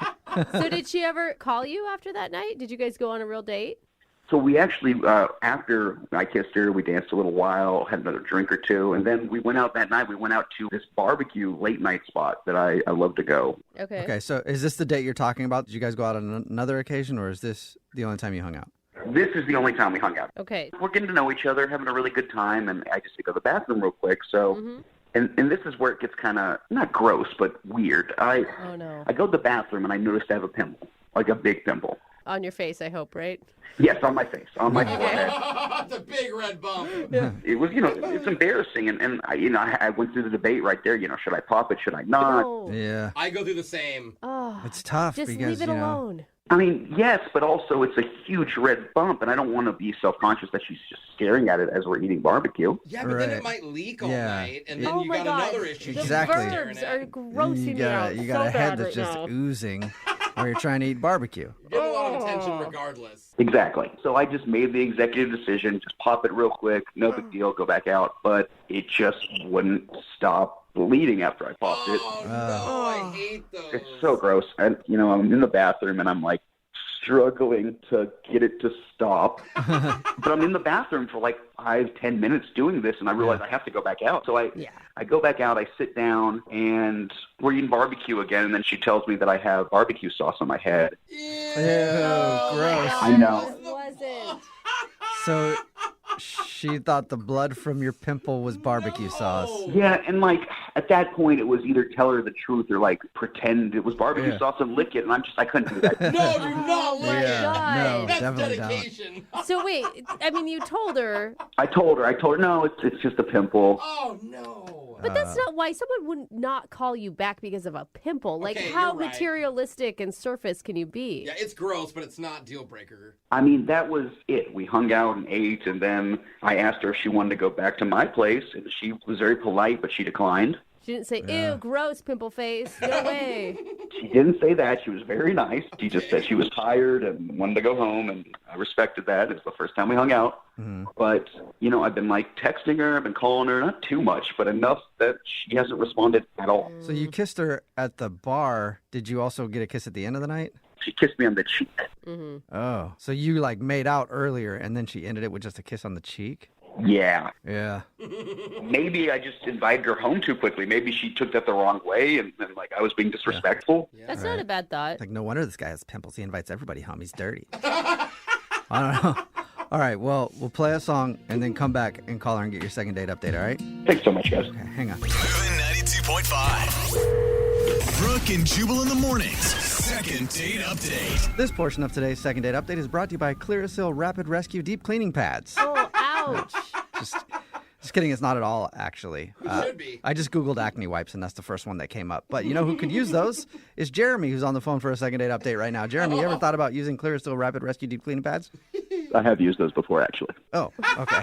So did she ever call you after that night? Did you guys go on a real date? So we actually, after I kissed her, we danced a little while, had another drink or two, and then we went out that night. We went out to this barbecue late-night spot that I love to go. Okay. Okay, so is this the date you're talking about? Did you guys go out on another occasion, or is this the only time you hung out? This is the only time we hung out. Okay. We're getting to know each other, having a really good time, and I just had to go to the bathroom real quick. So, and this is where it gets kind of, not gross, but weird. Oh, no. I go to the bathroom, and I noticed I have a pimple, like a big pimple. On your face, I hope, right? Yes, on my face, on my forehead. It's a big red bump. It was, it's embarrassing, and I went through the debate right there. Should I pop it? Should I not? No. Yeah. I go through the same. Oh, It's tough just because, leave it alone. I mean, yes, but also it's a huge red bump, and I don't want to be self-conscious that she's just staring at it as we're eating barbecue. Yeah, but then Right. it might leak all Yeah. night, and then Oh you my got God. another issue. Exactly. The verbs are grossing You me got, out you got so a head bad that's right just now. oozing while you're trying to eat barbecue. You get a lot of attention regardless. Exactly. So I just made the executive decision, just pop it real quick, no big deal, go back out. But it just wouldn't stop bleeding after I popped it. Oh, no, I hate those. It's so gross. And, I'm in the bathroom, and I'm like struggling to get it to stop. But I'm in the bathroom for like 5-10 minutes doing this, and I realize I have to go back out. So I go back out, I sit down, and we're eating barbecue again, and then she tells me that I have barbecue sauce on my head. Ew, gross. I know. Wasn't. So she thought the blood from your pimple was barbecue sauce. Yeah, and at that point, it was either tell her the truth or pretend it was barbecue sauce and lick it, and I couldn't do that. No, do not lick it. No, That's definitely dedication. So wait, I mean, you told her. I told her, no, it's just a pimple. Oh, no. But that's not why someone would not call you back because of a pimple. Like, Okay, how you're right. materialistic and surface can you be? Yeah, it's gross, but it's not deal breaker. I mean, that was it. We hung out and ate, and then I asked her if she wanted to go back to my place, and she was very polite, but she declined. She didn't say, ew, gross, pimple face. No way. She didn't say that. She was very nice. She just said she was tired and wanted to go home, and I respected that. It was the first time we hung out. But, I've been, texting her. I've been calling her, not too much, but enough that she hasn't responded at all. So you kissed her at the bar. Did you also get a kiss at the end of the night? She kissed me on the cheek. Oh. So you, made out earlier, and then she ended it with just a kiss on the cheek? Yeah. Yeah. Maybe I just invited her home too quickly. Maybe she took that the wrong way, and I was being disrespectful. Yeah. That's not a bad thought. It's no wonder this guy has pimples. He invites everybody home. He's dirty. I don't know. All right, well, we'll play a song and then come back and call her and get your second date update, all right? Thanks so much, guys. Okay, hang on. Moving 92.5. Brooke and Jubal in the mornings. Second date update. This portion of today's second date update is brought to you by Clearasil Rapid Rescue Deep Cleaning Pads. Oh, ouch. Just kidding, it's not at all, actually. Should be. I just Googled acne wipes, and that's the first one that came up. But you know who could use those? Is Jeremy, who's on the phone for a second date update right now. Jeremy, you ever thought about using Clearasil Rapid Rescue Deep Cleaning Pads? I have used those before, actually. Oh, okay.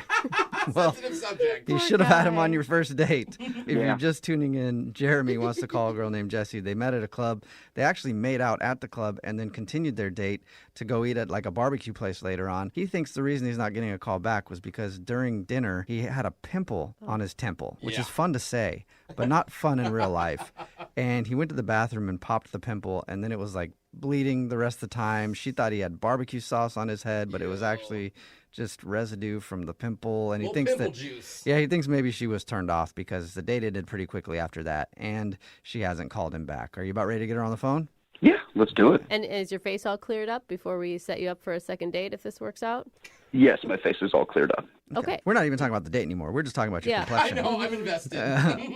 Well, Sensitive subject. you should have had him on your first date. If Yeah. you're just tuning in, Jeremy wants to call a girl named Jessie. They met at a club. They actually made out at the club and then continued their date to go eat at a barbecue place later on. He thinks the reason he's not getting a call back was because during dinner he had a pimple on his temple, which is fun to say, but not fun in real life. And he went to the bathroom and popped the pimple, and then it was bleeding the rest of the time. She thought he had barbecue sauce on his head, but it was actually just residue from the pimple. And he thinks pimple that juice. he thinks maybe she was turned off because the date ended pretty quickly after that, and she hasn't called him back. Are you about ready to get her on the phone? Yeah, let's do it. And is your face all cleared up before we set you up for a second date if this works out? Yes, my face is all cleared up. Okay. We're not even talking about the date anymore. We're just talking about your Yeah. I complexion. know, I'm invested.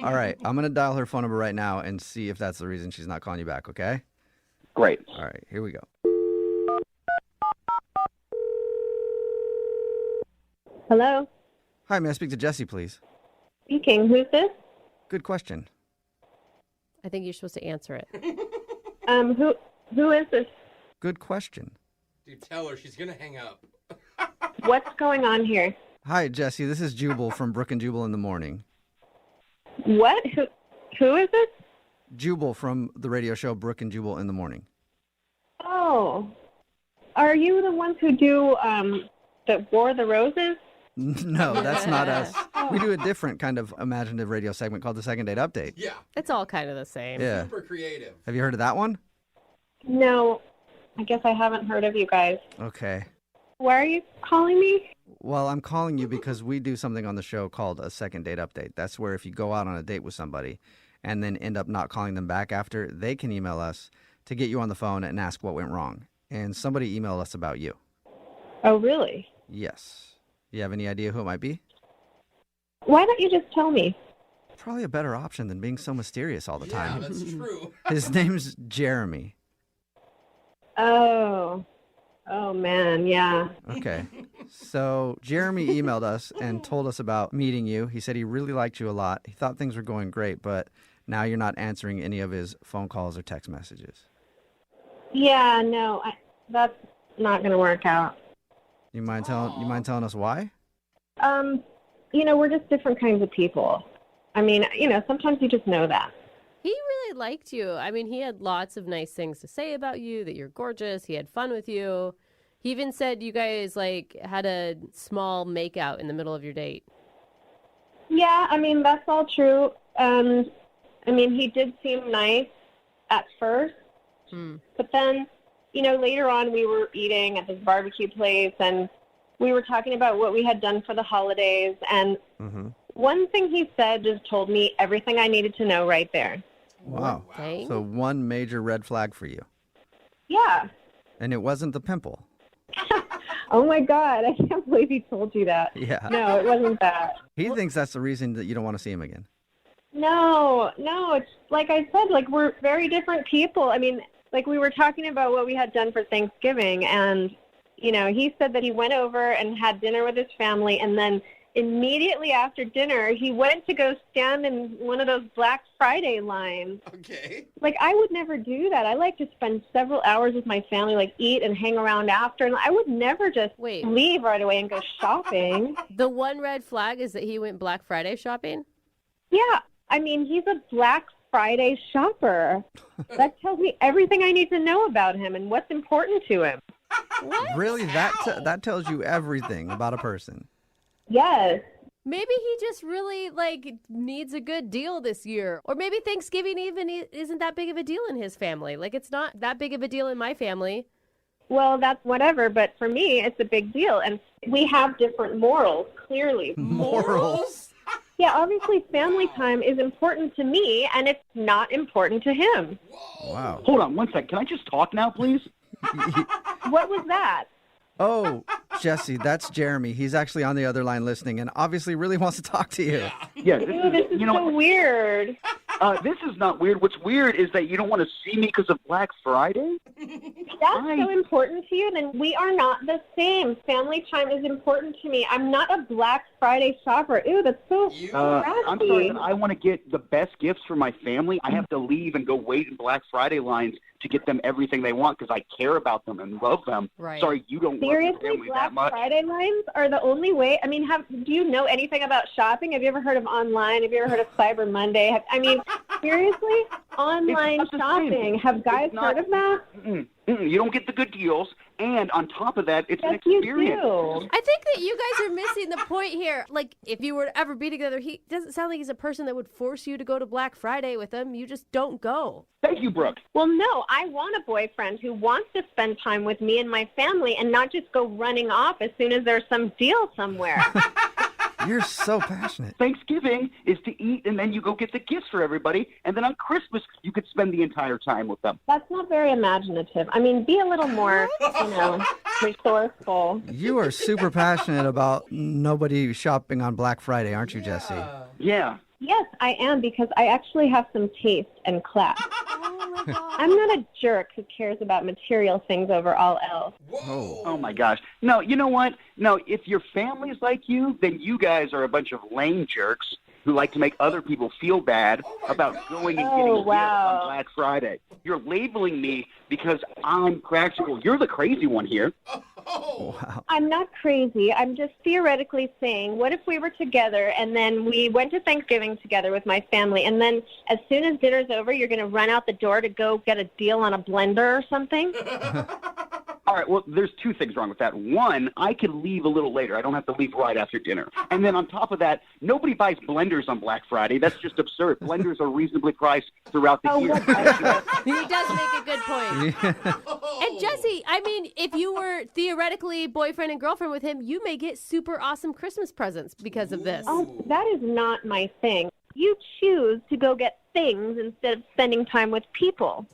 All right, I'm going to dial her phone number right now and see if that's the reason she's not calling you back, okay? Great. All right, here we go. Hello? Hi, may I speak to Jessie, please? Speaking. Who's this? Good question. I think you're supposed to answer it. Who is this? Good question. Dude, tell her she's going to hang up. What's going on here? Hi, Jessie. This is Jubal from Brooke and Jubal in the morning. What? Who is this? Jubal from the radio show Brooke and Jubal in the morning. Oh. Are you the ones who do, that wore the roses? No, that's not us. We do a different kind of imaginative radio segment called the Second Date Update. Yeah. It's all kind of the same. Yeah. Super creative. Have you heard of that one? No. I guess I haven't heard of you guys. Okay. Why are you calling me? Well, I'm calling you because we do something on the show called a Second Date Update. That's where if you go out on a date with somebody and then end up not calling them back after, they can email us to get you on the phone and ask what went wrong. And somebody emailed us about you. Oh, really? Yes. You have any idea who it might be? Why don't you just tell me? Probably a better option than being so mysterious all the time. Yeah, that's true. His name's Jeremy. Oh. Oh, man, yeah. Okay. So Jeremy emailed us and told us about meeting you. He said he really liked you a lot. He thought things were going great, but now you're not answering any of his phone calls or text messages. Yeah, no, that's not going to work out. You mind telling us why? We're just different kinds of people. I mean, sometimes you just know that. He really liked you. I mean, he had lots of nice things to say about you, that you're gorgeous. He had fun with you. He even said you guys, had a small makeout in the middle of your date. Yeah, I mean, that's all true. He did seem nice at first. But then, later on we were eating at this barbecue place and we were talking about what we had done for the holidays. And one thing he said just told me everything I needed to know right there. Wow. So one major red flag for you. Yeah. And it wasn't the pimple. Oh, my God. I can't believe he told you that. Yeah. No, it wasn't that. He thinks that's the reason that you don't want to see him again. No. It's like I said, we're very different people. I mean, we were talking about what we had done for Thanksgiving, and, he said that he went over and had dinner with his family, and then immediately after dinner, he went to go stand in one of those Black Friday lines. Okay. Like, I would never do that. I like to spend several hours with my family, like eat and hang around after. And I would never just leave right away and go shopping. The one red flag is that he went Black Friday shopping? Yeah. I mean, he's a Black Friday shopper. That tells me everything I need to know about him and what's important to him. What? Really? That tells you everything about a person. Yes. Maybe he just really, needs a good deal this year. Or maybe Thanksgiving even isn't that big of a deal in his family. Like, it's not that big of a deal in my family. Well, that's whatever, but for me, it's a big deal. And we have different morals, clearly. Morals? Yeah, obviously family time is important to me, and it's not important to him. Wow. Hold on one sec. Can I just talk now, please? What was that? Oh, Jesse, that's Jeremy. He's actually on the other line listening and obviously really wants to talk to you. Yeah, This is so weird. This is not weird. What's weird is that you don't want to see me because of Black Friday? That's so important to you, then we are not the same. Family time is important to me. I'm not a Black Friday shopper. Ew, that's so I'm sorry, but I want to get the best gifts for my family. I have to leave and go wait in Black Friday lines to get them everything they want because I care about them and love them. Right. Sorry, you don't love your Seriously, family Black that much. Friday lines are the only way. I mean, do you know anything about shopping? Have you ever heard of online? Have you ever heard of Cyber Monday? Seriously? Online It's not the shopping. same. Have guys heard of that? You don't get the good deals, and on top of that, it's an Yes, you experience. do. I think that you guys are missing the point here. Like, if you were to ever be together, he doesn't sound like he's a person that would force you to go to Black Friday with him. You just don't go. Thank you, Brooke. Well, no, I want a boyfriend who wants to spend time with me and my family and not just go running off as soon as there's some deal somewhere. You're so passionate. Thanksgiving is to eat, and then you go get the gifts for everybody, and then on Christmas, you could spend the entire time with them. That's not very imaginative. I mean, be a little more, resourceful. You are super passionate about nobody shopping on Black Friday, aren't you, Jesse? Yeah. Yes, I am, because I actually have some taste and class. I'm not a jerk who cares about material things over all else. Oh, my gosh. No, you know what? No, if your family's like you, then you guys are a bunch of lame jerks who like to make other people feel bad about going and getting gifts on Black Friday. You're labeling me because I'm practical. You're the crazy one here. Wow. I'm not crazy. I'm just theoretically saying, what if we were together and then we went to Thanksgiving together with my family, and then as soon as dinner's over, you're going to run out the door to go get a deal on a blender or something? All right, well, there's two things wrong with that. One, I can leave a little later. I don't have to leave right after dinner. And then on top of that, nobody buys blenders on Black Friday. That's just absurd. Blenders are reasonably priced throughout the year. He does make a good point. And Jesse, I mean, if you were theoretically boyfriend and girlfriend with him, you may get super awesome Christmas presents because of this. Oh, that is not my thing. You choose to go get things instead of spending time with people.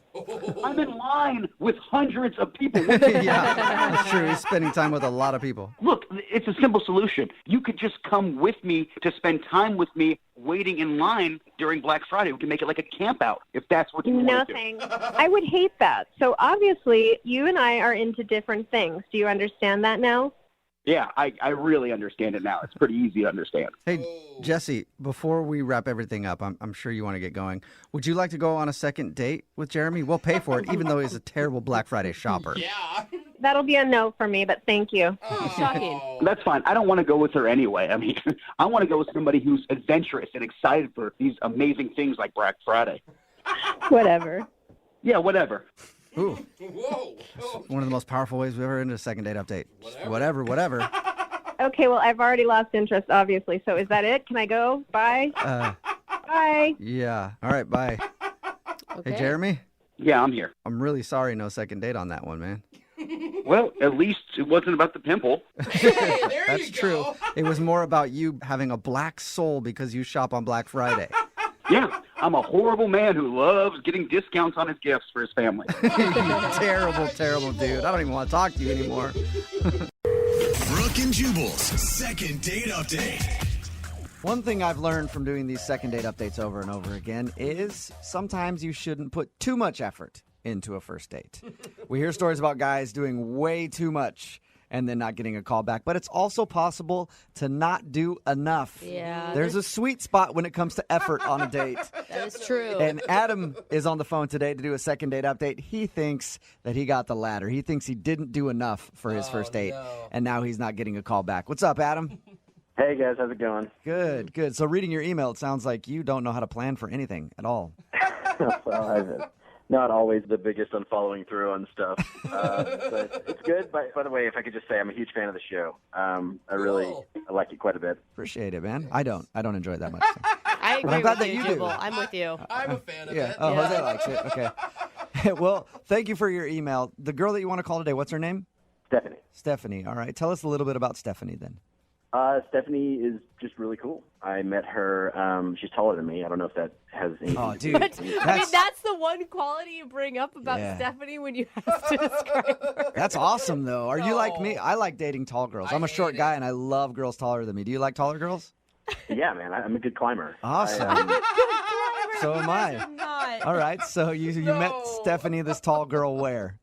I'm in line with hundreds of people. Yeah, that's true. He's spending time with a lot of people. Look, it's a simple solution. You could just come with me to spend time with me waiting in line during Black Friday. We can make it like a camp out if that's what you want to do. Nothing. I would hate that. So obviously, you and I are into different things. Do you understand that now? Yeah, I really understand it now. It's pretty easy to understand. Hey, Jesse, before we wrap everything up, I'm sure you want to get going. Would you like to go on a second date with Jeremy? We'll pay for it, even though he's a terrible Black Friday shopper. Yeah. That'll be a no for me, but thank you. Shocking. That's fine. I don't want to go with her anyway. I mean, I want to go with somebody who's adventurous and excited for these amazing things like Black Friday. Whatever. Yeah, whatever. Ooh. Whoa. One of the most powerful ways we've ever ended a second date update. Whatever. Okay, well, I've already lost interest, obviously. So is that it? Can I go? Bye? Bye. Yeah. All right, bye. Okay. Hey, Jeremy? Yeah, I'm here. I'm really sorry no second date on that one, man. Well, at least it wasn't about the pimple. Hey, there That's you true. go. It was more about you having a black soul because you shop on Black Friday. Yeah, I'm a horrible man who loves getting discounts on his gifts for his family. You terrible, terrible dude. I don't even want to talk to you anymore. Brooke and Jubal's second date update. One thing I've learned from doing these second date updates over and over again is sometimes you shouldn't put too much effort into a first date. We hear stories about guys doing way too much and then not getting a call back. But it's also possible to not do enough. Yeah. There's a sweet spot when it comes to effort on a date. That is true. And Adam is on the phone today to do a second date update. He thinks that he got the latter. He thinks he didn't do enough for his first date, and now he's not getting a call back. What's up, Adam? Hey, guys. How's it going? Good, good. So reading your email, it sounds like you don't know how to plan for anything at all. Well, I'm not always the biggest on following through on stuff, but it's good. By the way, if I could just say, I'm a huge fan of the show. I like it quite a bit. Appreciate it, man. I don't enjoy it that much. I agree I'm glad with that you, you do. Jubal. I'm with you. I'm a fan of Yeah. it. Oh, Jose likes it. Okay. Well, thank you for your email. The girl that you want to call today, what's her name? Stephanie. Stephanie. All right. Tell us a little bit about Stephanie then. Stephanie is just really cool. I met her. She's taller than me. I don't know if that has anything Oh, to do dude. with it. I mean, that's the one quality you bring up about Yeah. Stephanie when you have to describe her. That's awesome, though. Are you like me? I like dating tall girls. I'm a short guy, and I love girls taller than me. Do you like taller girls? Yeah, man. I'm a good climber. Awesome. So am I. All right. So you met Stephanie, this tall girl, where?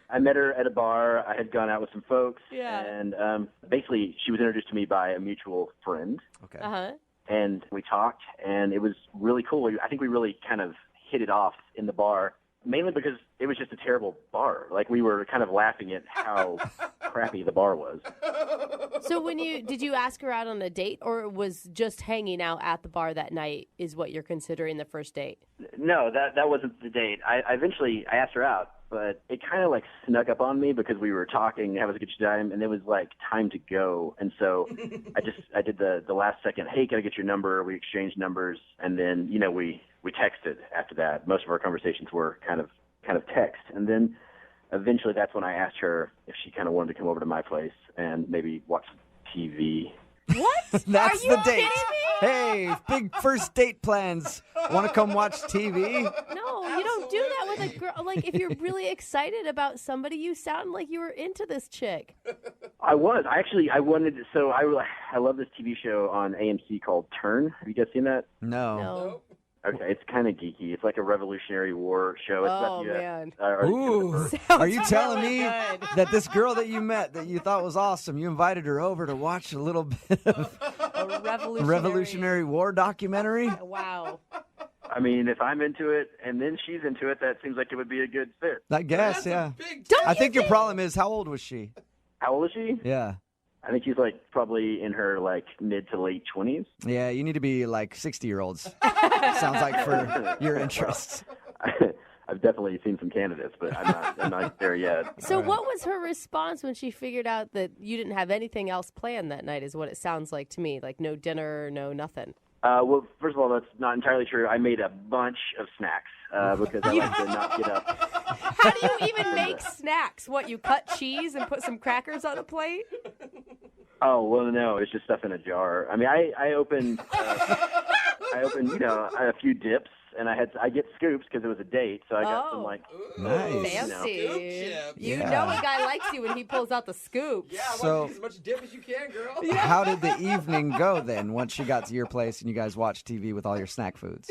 I met her at a bar. I had gone out with some folks. Yeah. And basically, she was introduced to me by a mutual friend. Okay. Uh-huh. And we talked, and it was really cool. I think we really kind of hit it off in the bar, mainly because it was just a terrible bar. Like, we were kind of laughing at how crappy the bar was. So did you ask her out on a date, or was just hanging out at the bar that night is what you're considering the first date? No, that wasn't the date. I eventually asked her out, but it kind of like snuck up on me because we were talking, having a good time, and it was like time to go. And so I did the last second, hey, can I get your number? We exchanged numbers, and then, we texted after that. Most of our conversations were kind of text. And then eventually that's when I asked her if she kind of wanted to come over to my place and maybe watch TV. What? That's Are you the date. kidding me? Hey, big first date plans. Want to come watch TV? No, you don't do that with a girl. Like, if you're really excited about somebody, you sound like you were into this chick. I was. I wanted to, so I love this TV show on AMC called Turn. Have you guys seen that? No. Okay, it's kind of geeky. It's like a Revolutionary War show. It's about the, man. Ooh. Are you telling me good. that this girl that you met that you thought was awesome, you invited her over to watch a little bit of A Revolutionary War documentary? Wow. I mean, if I'm into it and then she's into it, that seems like it would be a good fit. I guess, yeah. Don't I you think your problem is, how old was she? How old is she? Yeah. I think she's like probably in her like mid to late 20s. Yeah, you need to be like 60-year-olds. Sounds like for your interests. I've definitely seen some candidates, but I'm not there yet. So what was her response when she figured out that you didn't have anything else planned that night, is what it sounds like to me? Like no dinner, no nothing. Well, first of all, that's not entirely true. I made a bunch of snacks because I like to not get up. How do you even make snacks? What, you cut cheese and put some crackers on a plate? Oh, well, no, it's just stuff in a jar. I mean, I opened, a few dips, and I get scoops because it was a date, so I got some like nice. Fancy. You Yeah. know a guy likes you when he pulls out the scoops. Yeah, I So- want as much dip as you can, girl. How did the evening go then once you got to your place and you guys watched TV with all your snack foods?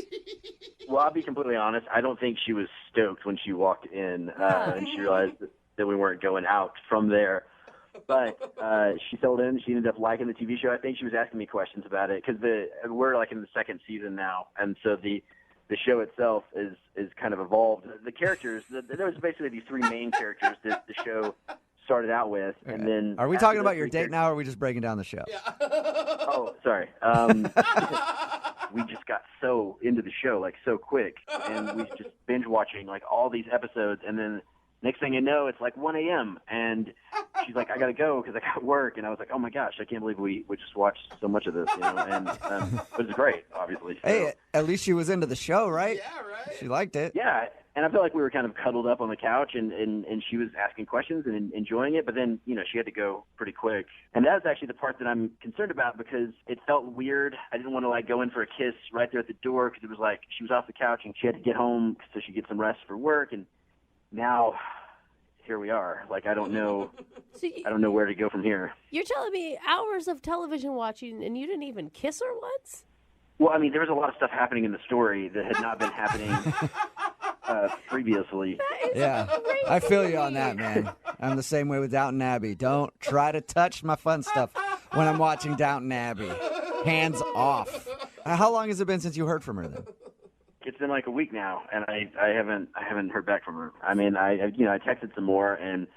Well, I'll be completely honest. I don't think she was stoked when she walked in and she realized that we weren't going out from there. But she settled in. She ended up liking the TV show. I think she was asking me questions about it because we're like in the second season now, and so the show itself is kind of evolved. The characters, there was basically these three main characters that the show started out with, and then Are we talking about your date now, or are we just breaking down the show? Oh, sorry. We just got so into the show, like so quick, and we just binge watching like all these episodes, and then next thing you know, it's like 1 a.m. and she's like, I gotta go because I got work, and I was like, oh my gosh, I can't believe we just watched so much of this, and it was great, obviously. So. Hey, at least she was into the show, right? Yeah, right. She liked it. Yeah, and I felt like we were kind of cuddled up on the couch, and she was asking questions and enjoying it, but then, she had to go pretty quick. And that was actually the part that I'm concerned about because it felt weird. I didn't want to, like, go in for a kiss right there at the door because it was like she was off the couch and she had to get home so she could get some rest for work, and now here we are. Like, I don't know where to go from here. You're telling me hours of television watching and you didn't even kiss her once? Well, I mean, there was a lot of stuff happening in the story that had not been happening previously. Yeah, I feel you on that, man. I'm the same way with Downton Abbey. Don't try to touch my fun stuff when I'm watching Downton Abbey. Hands off. How long has it been since you heard from her then? It's been like a week now, and I haven't heard back from her. I mean, I texted some more, and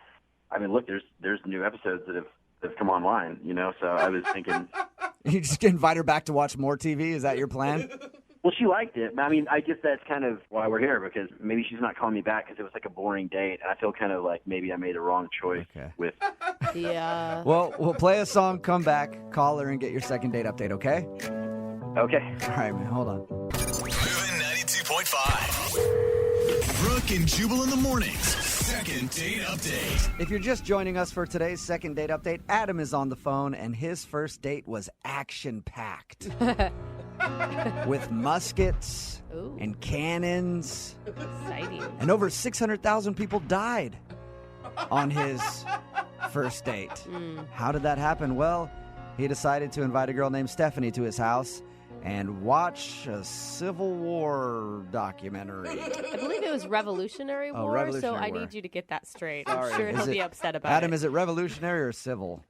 I mean, look, there's new episodes that have come online, so I was thinking. You just invite her back to watch more TV? Is that your plan? Well, she liked it. I mean, I guess that's kind of why we're here, because maybe she's not calling me back because it was like a boring date, and I feel kind of like maybe I made a wrong choice with. Yeah. Well, we'll play a song, come back, call her, and get your second date update, okay? Okay. All right, man, hold on. Moving 92.5. Brooke and Jubal in the mornings. Second date update. If you're just joining us for today's second date update, Adam is on the phone, and his first date was action-packed. With muskets and cannons. Exciting. And over 600,000 people died on his first date. How did that happen? Well, he decided to invite a girl named Stephanie to his house and watch a Civil War documentary. I believe it was Revolutionary War, Revolutionary so I War. need you to get that straight. Sorry, I'm sure he'll is be it- upset about Adam, it. is it revolutionary or civil?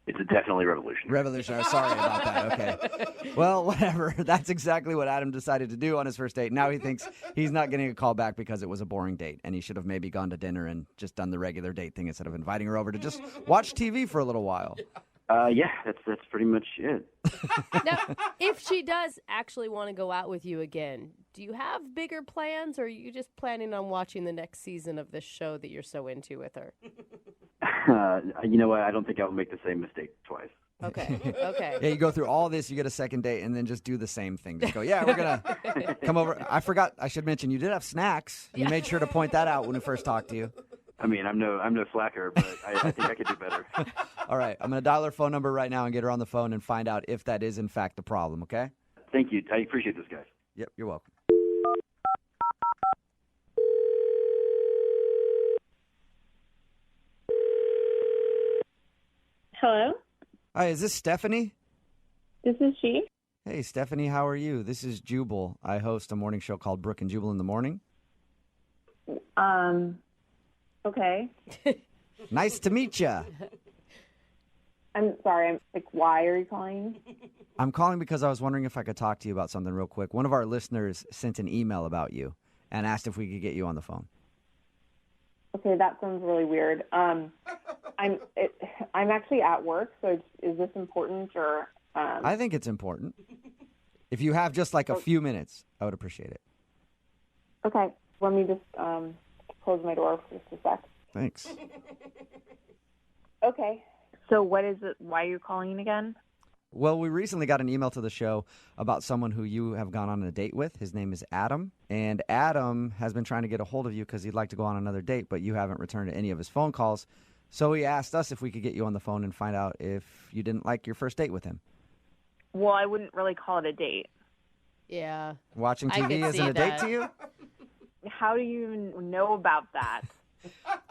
It's definitely revolutionary. Revolutionary. Sorry about that. Okay. Well, whatever. That's exactly what Adam decided to do on his first date. Now he thinks he's not getting a call back because it was a boring date, and he should have maybe gone to dinner and just done the regular date thing instead of inviting her over to just watch TV for a little while. Yeah, that's pretty much it. Now, if she does actually want to go out with you again, do you have bigger plans, or are you just planning on watching the next season of this show that you're so into with her? You know what? I don't think I'll make the same mistake twice. Okay. Okay. Yeah, you go through all this, you get a second date, and then just do the same thing. Just go, yeah, we're going to come over. I forgot, I should mention, you did have snacks. You made sure to point that out when we first talked to you. I mean, I'm no slacker, but I think I could do better. All right, I'm going to dial her phone number right now and get her on the phone and find out if that is, in fact, the problem, okay? Thank you. I appreciate this, guys. Yep, you're welcome. Hello, Hi, is this Stephanie? this is she. Hey, Stephanie, how are you? This is Jubal. I host a morning show called Brooke and Jubal in the morning. Okay. Nice to meet you. I'm sorry. I'm like, why are you calling? I'm calling because I was wondering if I could talk to you about something real quick. One of our listeners sent an email about you and asked if we could get you on the phone. Okay, that sounds really weird. I'm actually at work, so is this important or? I think it's important. If you have just like a few minutes, I would appreciate it. Okay, let me just close my door for just a sec. Thanks. Okay. So what is it? Why are you calling again? Well, we recently got an email to the show about someone who you have gone on a date with. His name is Adam, and Adam has been trying to get a hold of you because he'd like to go on another date, but you haven't returned any of his phone calls. So he asked us if we could get you on the phone and find out if you didn't like your first date with him. Well, I wouldn't really call it a date. Yeah. Watching I could TV isn't see a date that. to you? How do you even know about that?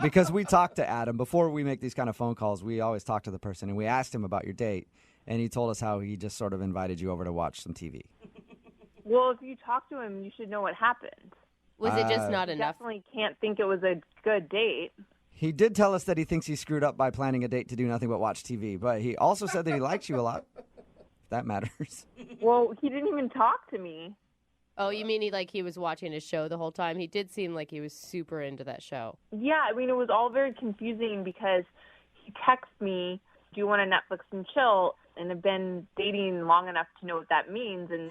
Because we talked to Adam. Before we make these kind of phone calls, we always talk to the person, and we asked him about your date, and he told us how he just sort of invited you over to watch some TV. Well, if you talk to him, you should know what happened. Was it just not You enough? definitely can't think it was a good date. He did tell us that he thinks he screwed up by planning a date to do nothing but watch TV, but he also said that he likes you a lot. If that matters. Well, he didn't even talk to me. Oh, you mean he was watching his show the whole time? He did seem like he was super into that show. Yeah, I mean, it was all very confusing because he texted me, do you want to Netflix and chill? And I've been dating long enough to know what that means. And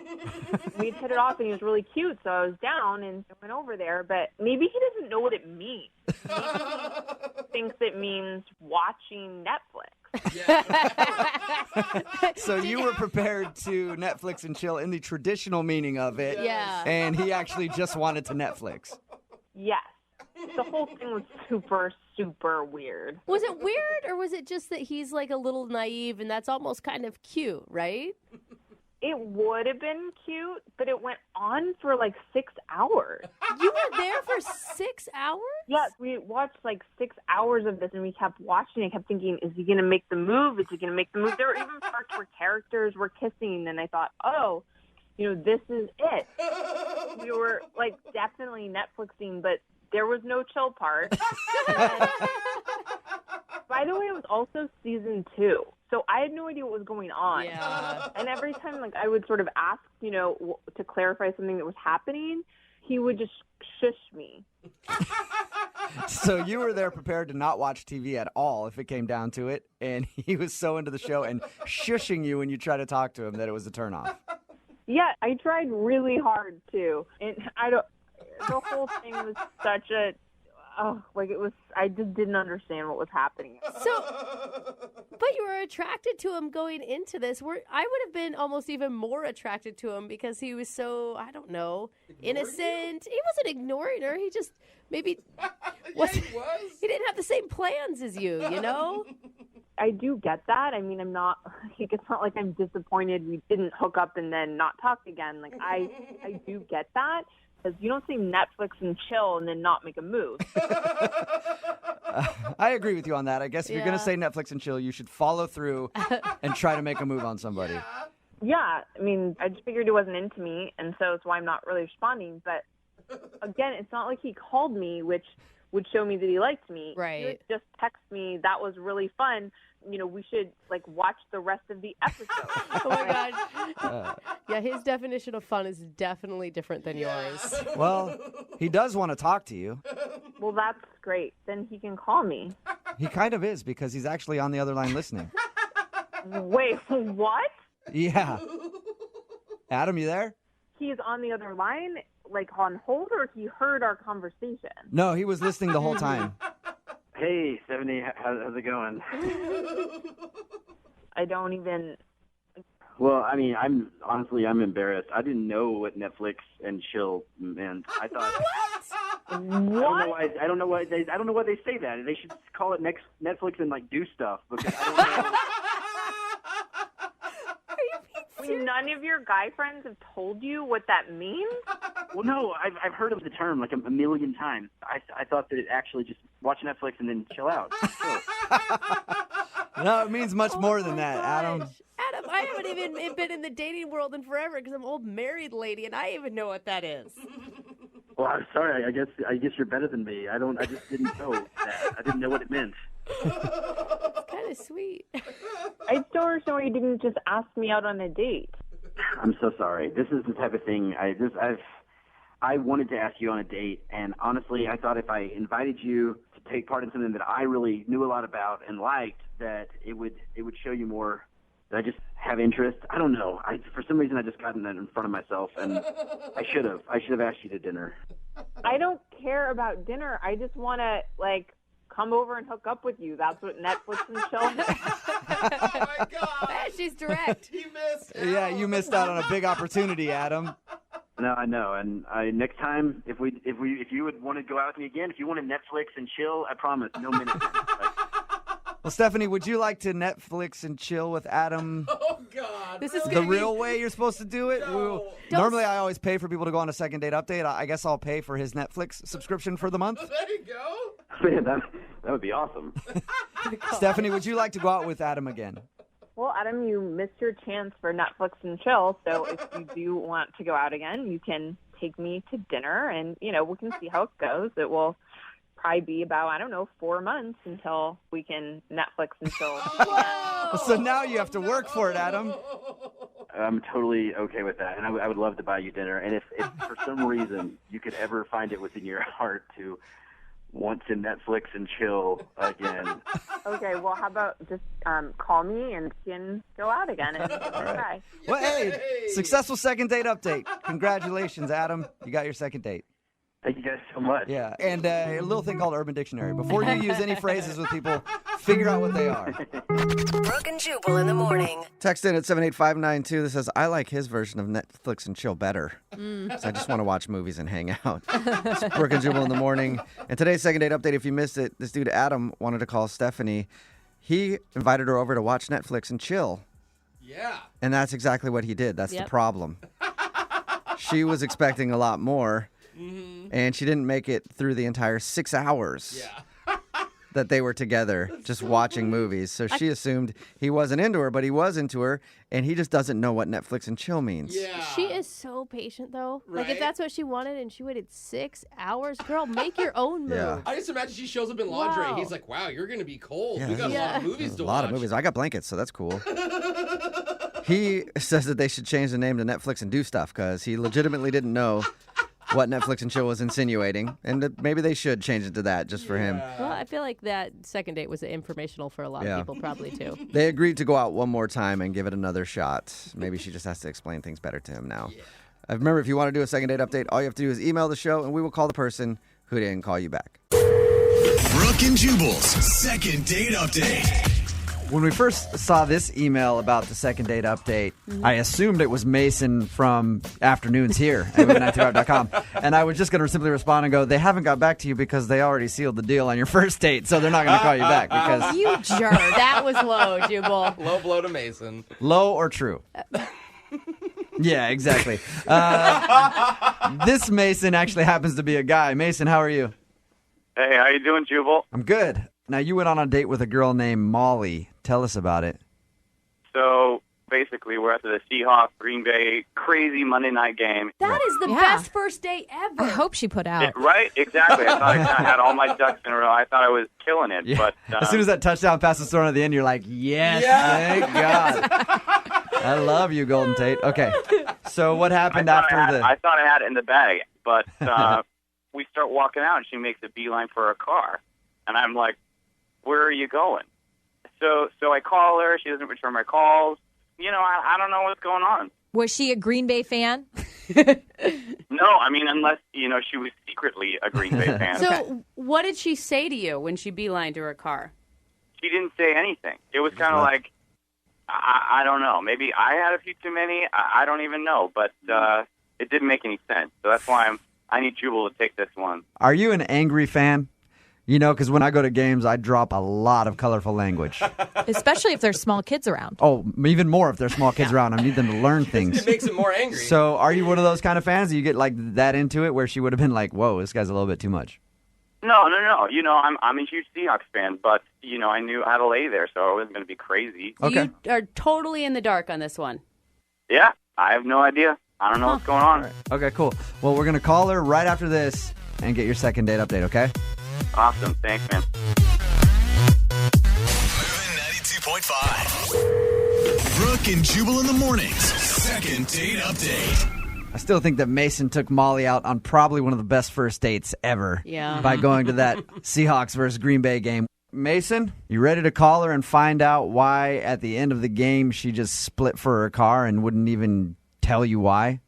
we'd hit it off, and he was really cute, so I was down and went over there. But maybe he doesn't know what it means. Maybe he thinks it means watching Netflix. So you were prepared to Netflix and chill in the traditional meaning of it. Yeah. And he actually just wanted to Netflix. Yes. The whole thing was super, super weird. Was it weird, or was it just that he's like a little naive and that's almost kind of cute, right? It would have been cute, but it went on for like 6 hours. You were there for 6 hours? Yes, we watched like 6 hours of this, and we kept watching. I kept thinking, is he going to make the move? Is he going to make the move? There were even parts where characters were kissing, and I thought, oh, this is it. We were like definitely Netflixing, but there was no chill part. By the way, it was also season 2. So I had no idea what was going on. Yeah. And every time I would sort of ask, to clarify something that was happening, he would just shush me. So you were there prepared to not watch TV at all if it came down to it, and he was so into the show and shushing you when you try to talk to him that it was a turnoff. Yeah, I tried really hard too. And the whole thing was such a I just didn't understand what was happening. But you were attracted to him going into this. I would have been almost even more attracted to him because he was so, I don't know, innocent. He wasn't ignoring her. He just maybe he didn't have the same plans as you, I do get that. I mean, it's not like I'm disappointed we didn't hook up and then not talk again. I do get that. Because you don't say Netflix and chill and then not make a move. I agree with you on that. I guess if you're going to say Netflix and chill, you should follow through and try to make a move on somebody. Yeah. I mean, I just figured it wasn't into me, and so that's why I'm not really responding. But, again, it's not like he called me, which would show me that he liked me. Right. He would just text me, that was really fun. We should, watch the rest of the episode. Oh, my God. Yeah, his definition of fun is definitely different than yours. Well, he does want to talk to you. Well, that's great. Then he can call me. He kind of is because he's actually on the other line listening. Wait, what? Yeah. Adam, you there? He is on the other line, on hold, or he heard our conversation? No, he was listening the whole time. Hey, Stephanie, how's it going? I don't even... Well, I mean, I'm embarrassed. I didn't know what Netflix and chill meant. I thought... What? I don't know why they say that. They should call it Netflix and, do stuff, because I don't know... None of your guy friends have told you what that means? Well, no, I've heard of the term a million times. I thought that it actually just watch Netflix and then chill out. No, it means much more than that, Adam. Adam, I haven't even been in the dating world in forever because I'm an old married lady and I even know what that is. Well, I'm sorry. I guess you're better than me. I just didn't know that. I didn't know what it meant. It's kind of sweet. I just don't understand why you didn't just ask me out on a date. I'm so sorry. This is the type of thing I wanted to ask you on a date, and honestly, I thought if I invited you to take part in something that I really knew a lot about and liked, that it would show you more. That I just have interest. I don't know. For some reason, I just gotten that in front of myself, and I should have asked you to dinner. I don't care about dinner. I just want to come over and hook up with you. That's what Netflix and chill is. Oh my God! She's direct. He missed. Yeah, you missed out on a big opportunity, Adam. No, I know. And next time, if you would want to go out with me again, if you want to Netflix and chill, I promise, no minutes. Well, Stephanie, would you like to Netflix and chill with Adam? Oh God! This is the real way you're supposed to do it? No. Normally, I always pay for people to go on a second date update. I guess I'll pay for his Netflix subscription for the month. There you go. Man, that would be awesome. Stephanie, would you like to go out with Adam again? Well, Adam, you missed your chance for Netflix and chill, so if you do want to go out again, you can take me to dinner, and, we can see how it goes. It will probably be about, 4 months until we can Netflix and chill. So now you have to work for it, Adam. I'm totally okay with that, and I would love to buy you dinner. And if for some reason you could ever find it within your heart to want to Netflix and chill again. Okay, well, how about just call me and we can go out again and try. Well, hey, successful second date update. Congratulations, Adam. You got your second date. Thank you guys so much. Yeah, and a little thing called Urban Dictionary. Before you use any phrases with people, figure out what they are. Brooke and Jubal in the morning. Text in at 78592 that says, I like his version of Netflix and chill better. So I just want to watch movies and hang out. It's Brooke and Jubal in the morning. And today's second date update, if you missed it, this dude Adam wanted to call Stephanie. He invited her over to watch Netflix and chill. Yeah. And that's exactly what he did. That's the problem. She was expecting a lot more. And she didn't make it through the entire 6 hours. Yeah. that they were together, just watching movies. So she assumed he wasn't into her, but he was into her, and he just doesn't know what Netflix and chill means. Yeah. She is so patient, though. Like, if Right? that's what she wanted and she waited 6 hours, girl, make your own move. Yeah. I just imagine she shows up in lingerie. Wow. He's like, wow, you're going to be cold. Yeah, We got a lot of Yeah. movies to A watch. lot of movies. I got blankets, so that's cool. He says that they should change the name to Netflix and Do Stuff because he legitimately didn't know what Netflix and Chill was insinuating, and that maybe they should change it to that just for him. Well, I feel like that second date was informational for a lot Yeah. of people, probably, too. They agreed to go out one more time and give it another shot. Maybe she just has to explain things better to him now. Remember, if you want to do a second date update, all you have to do is email the show, and we will call the person who didn't call you back. Brooke and Jubal's second date update. When we first saw this email about the second date update, I assumed it was Mason from Afternoons Here at moving925.com. And I was just going to simply respond and go, they haven't got back to you because they already sealed the deal on your first date, so they're not going to call you back. Because You jerk. That was low, Jubal. Low blow to Mason. low or true? Yeah, exactly. This Mason actually happens to be a guy. Mason, how are you? Hey, how you doing, Jubal? I'm good. Now, you went on a date with a girl named Molly. Tell us about it. So basically, we're at the Seahawks Green Bay crazy Monday night game. That is the Yeah. best first date ever. I hope she put out. Right? Exactly. I thought I had all my ducks in a row. I thought I was killing it. Yeah. But As soon as that touchdown pass is thrown at the end, you're like, yes, thank God. I love you, Golden Tate. Okay, so what happened after I thought I had it in the bag, but we start walking out, and she makes a beeline for her car, and I'm like, "Where are you going?" So I call her. She doesn't return my calls. You know, I don't know what's going on. Was she a Green Bay fan? No, I mean, unless, she was secretly a Green Bay fan. So what did she say to you when she beelined to her car? She didn't say anything. It was kind of like, I don't know. Maybe I had a few too many. I don't even know. But it didn't make any sense. So that's why I need Jubal to take this one. Are you an angry fan? Because when I go to games, I drop a lot of colorful language. Especially if there's small kids around. Oh, even more if there's small kids around. I need them to learn things. It makes him more angry. So are you one of those kind of fans? Do you get like that into it where she would have been like, whoa, this guy's a little bit too much? No. I'm a huge Seahawks fan, but, I knew how to lay there, so I wasn't going to be crazy. Okay. You are totally in the dark on this one. Yeah, I have no idea. I don't know what's going on. Right. Okay, cool. Well, we're going to call her right after this and get your second date update, okay? Awesome. Thanks, man. 92.5. Brooke and Jubal in the mornings. Second date update. I still think that Mason took Molly out on probably one of the best first dates ever. Yeah. By going to that Seahawks versus Green Bay game. Mason, you ready to call her and find out why at the end of the game she just split for her car and wouldn't even tell you why?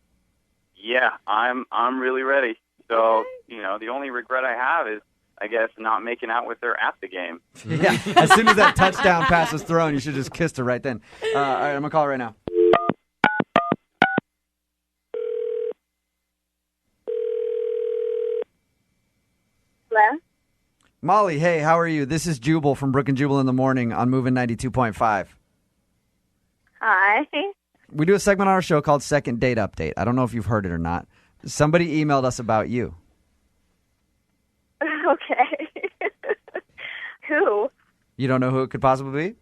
Yeah, I'm really ready. So, the only regret I have is, I guess, not making out with her at the game. Yeah, as soon as that touchdown pass was thrown, you should have just kissed her right then. All right, I'm going to call her right now. Hello? Molly, hey, how are you? This is Jubal from Brooke and Jubal in the morning on Moving 92.5. Hi. We do a segment on our show called Second Date Update. I don't know if you've heard it or not. Somebody emailed us about you. Okay. Who? You don't know who it could possibly be?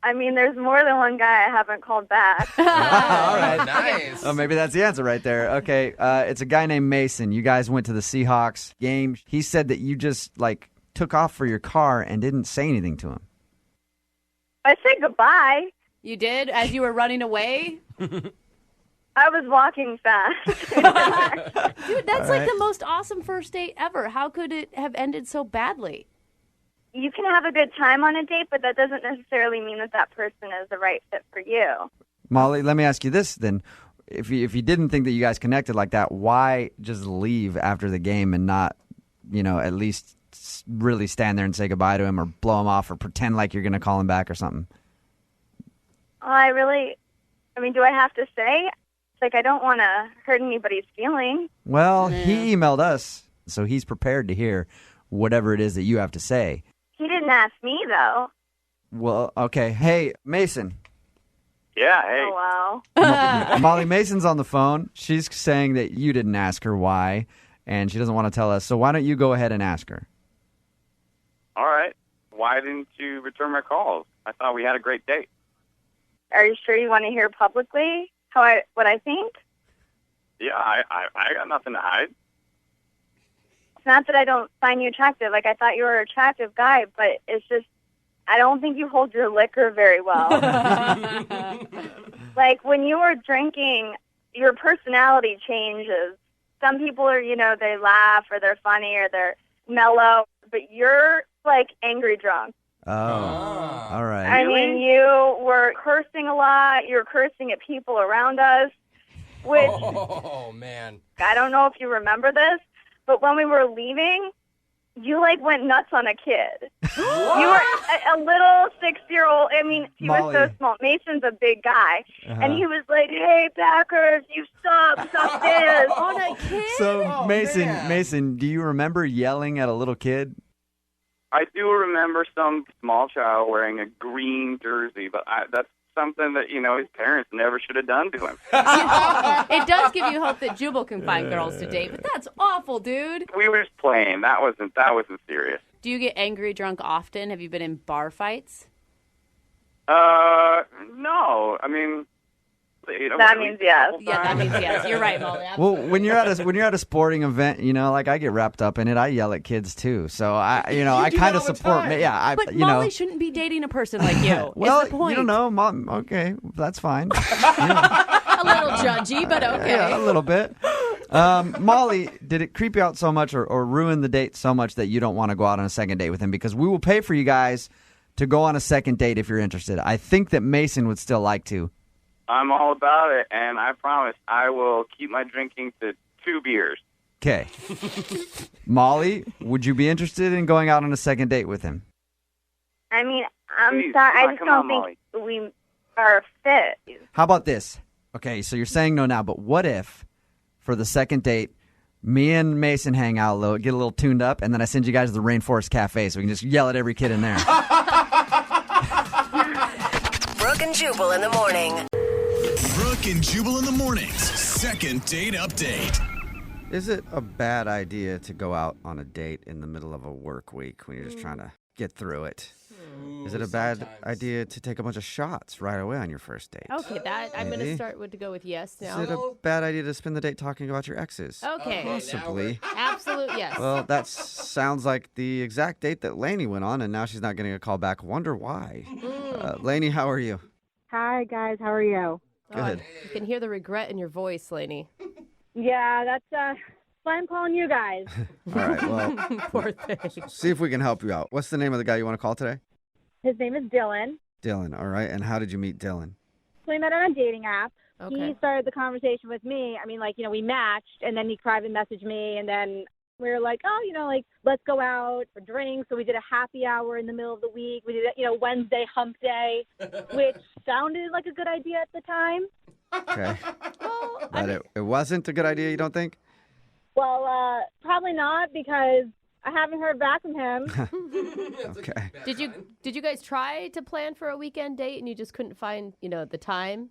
I mean, there's more than one guy I haven't called back. All right. Nice. Oh, maybe that's the answer right there. Okay, it's a guy named Mason. You guys went to the Seahawks game. He said that you just, took off for your car and didn't say anything to him. I said goodbye. You did? As you were running away? I was walking fast. Dude, that's All like the most awesome first date ever. How could it have ended so badly? You can have a good time on a date, but that doesn't necessarily mean that person is the right fit for you. Molly, let me ask you this then. If you didn't think that you guys connected like that, why just leave after the game and not, at least really stand there and say goodbye to him or blow him off or pretend like you're going to call him back or something? Do I have to say? I don't want to hurt anybody's feelings. Well, he emailed us, so he's prepared to hear whatever it is that you have to say. He didn't ask me, though. Well, okay. Hey, Mason. Yeah, hey. Oh, wow. Molly Mason's on the phone. She's saying that you didn't ask her why, and she doesn't want to tell us. So why don't you go ahead and ask her? All right. Why didn't you return my calls? I thought we had a great date. Are you sure you want to hear publicly what I think? Yeah, I got nothing to hide. It's not that I don't find you attractive. Like, I thought you were an attractive guy, but it's just I don't think you hold your liquor very well. Like, when you are drinking, your personality changes. Some people are, they laugh or they're funny or they're mellow, but you're, like, angry drunk. Oh, all right. I mean, you were cursing a lot. You were cursing at people around us, which, Oh, man. I don't know if you remember this, but when we were leaving, you, like, went nuts on a kid. You were a little 6-year-old. I mean, he was so small. Mason's a big guy. And he was like, hey, Packers, you suck this. On a kid? So, Mason, do you remember yelling at a little kid? I do remember some small child wearing a green jersey, but that's something that, his parents never should have done to him. It does give you hope that Jubal can find girls to date, but that's awful, dude. We were just playing. That wasn't serious. Do you get angry drunk often? Have you been in bar fights? No. I mean, that means yes. Yeah, that means yes. You're right, Molly. Well, when you're at a sporting event, like I get wrapped up in it. I yell at kids too. So I kind of support. But Molly shouldn't be dating a person like you. Well, is the point. you don't know, Mom. Okay, that's fine. A little judgy, but okay. Yeah, a little bit. Molly, did it creep you out so much or ruin the date so much that you don't want to go out on a second date with him? Because we will pay for you guys to go on a second date if you're interested. I think that Mason would still like to. I'm all about it, and I promise I will keep my drinking to 2 beers. Okay. Molly, would you be interested in going out on a second date with him? I mean, I'm Please, sorry. I just come don't on, think we are fit. How about this? Okay, so you're saying no now, but what if for the second date, me and Mason hang out a little, get a little tuned up, and then I send you guys to the Rainforest Cafe so we can just yell at every kid in there? Brooke and Jubal in the morning. Brooke and Jubal in the mornings. Second date update. Is it a bad idea to go out on a date in the middle of a work week when you're just trying to get through it? Is it a bad idea to take a bunch of shots right away on your first date? Okay, I'm going to start to go with yes now. Is it a bad idea to spend the date talking about your exes? Okay. Possibly. Absolute yes. Well, that sounds like the exact date that Lainey went on, and now she's not getting a call back. Wonder why. Lainey, how are you? Hi, guys. How are you? Good. You can hear the regret in your voice, Lainey. Yeah, that's why I'm calling you guys. All right, well, Poor thing. see if we can help you out. What's the name of the guy you want to call today? His name is Dylan. Dylan, all right. And how did you meet Dylan? So we met on a dating app. Okay. He started the conversation with me. I mean, we matched, and then he private messaged me, and then we were like, let's go out for drinks. So we did a happy hour in the middle of the week. We did, Wednesday hump day, which sounded like a good idea at the time. Okay. But it wasn't a good idea, you don't think? Well, probably not, because I haven't heard back from him. Okay. Did you guys try to plan for a weekend date and you just couldn't find, the time?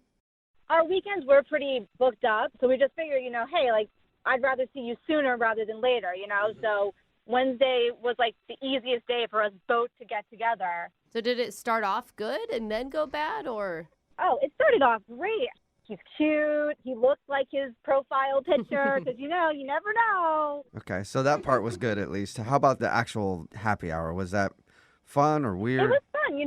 Our weekends were pretty booked up, so we just figured, hey, I'd rather see you sooner rather than later, So Wednesday was the easiest day for us both to get together. So did it start off good and then go bad, or? Oh, it started off great. He's cute. He looks like his profile picture because, you never know. Okay, so that part was good at least. How about the actual happy hour? Was that fun or weird? It was fun.